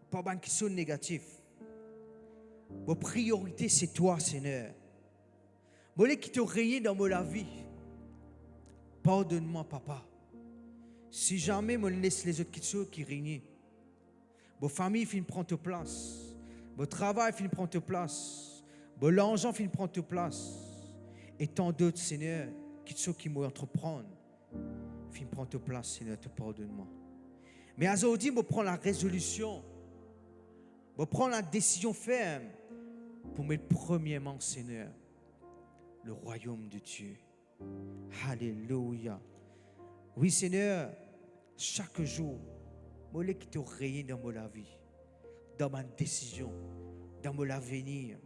par une question négative. Ma priorité, c'est toi, Seigneur. Je veux qui te règne dans ma vie. Pardonne-moi, Papa. Si jamais je laisse les autres qui règnent, ma famille finit prendre ta place. Mon travail finit prendre ta place. Mon l'argent finit prendre ta place. Et tant d'autres, Seigneur, qui m'ont entreprendre, finit prendre ta place, Seigneur, te pardonne-moi. Mais aujourd'hui, je prends la résolution, je prends la décision ferme pour mettre premièrement, Seigneur, le royaume de Dieu. Alléluia. Oui, Seigneur, chaque jour, je veux que tu règnes dans ma vie, dans ma décision, dans mon avenir,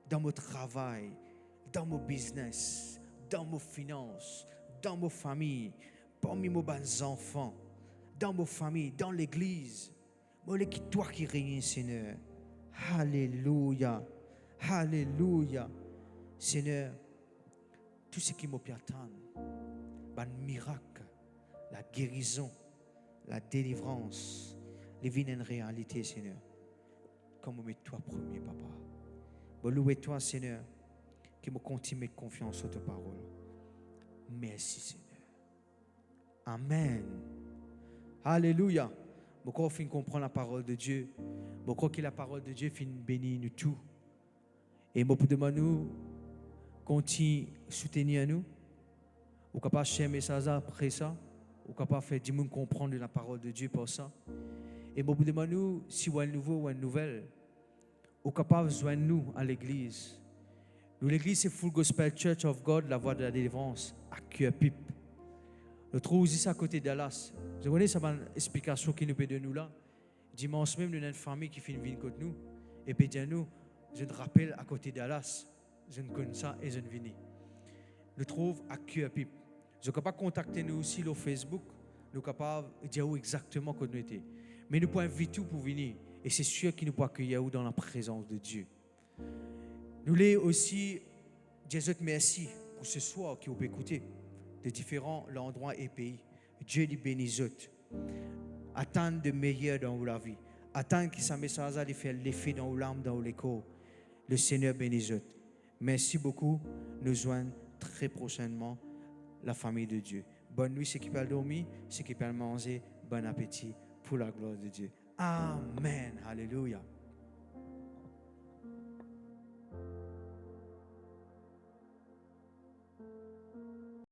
dans mon travail, dans mon business, dans mes finances, dans ma famille, parmi mes enfants, dans ma famille, dans l'église. Je veux que toi qui règnes, Seigneur. Alléluia. Alléluia. Seigneur, tout ce qui m'a pu attendre, le miracle, la guérison, la délivrance, les vies en réalité, Seigneur. Comme on met toi premier, Papa. Je loue toi, Seigneur, qui me continue de mettre confiance sur ta parole. Merci, Seigneur. Amen. Alléluia. Pourquoi on finit comprendre la parole de Dieu? Pourquoi que la parole de Dieu finit bénir nous tous? Et moi, pour demander nous, continue à soutenir nous. Ou capable de share message après ça. Ou capable de faire du monde comprendre la parole de Dieu pour ça. Et moi, pour demander nous, si vous avez un nouveau ou une nouvelle, ou capable de joindre nous à l'église. Nous, l'église, c'est Full Gospel Church of God, la voix de la délivrance, à Cœur Pipe. Nous trouvons aussi ça à côté de Dallas. Vous voyez, ça va une explication qui nous peut de nous là. Dimanche même, nous avons une famille qui fait une vie contre nous. Et puis, nous, je te rappelle à côté de Dallas, je ne connais ça et je ne viens. Nous trouvons à QAPIP. Vous êtes capable de contacter nous aussi sur Facebook. Nous sommes capables de dire où exactement que nous étions. Mais nous pouvons inviter tout pour venir. Et c'est sûr qu'il nous peut accueillir dans la présence de Dieu. Nous voulons aussi dire merci pour ce soir qui vous peut écouter de différents endroits et pays. Dieu les bénisse. Attendre de meilleur dans la vie. Attendre que ce message ait fait l'effet dans l'âme, dans les corps. Le Seigneur bénisse. Merci beaucoup. Nous joignons très prochainement la famille de Dieu. Bonne nuit, ceux qui peuvent dormir, ceux qui peuvent manger. Bon appétit pour la gloire de Dieu. Amen. Alléluia.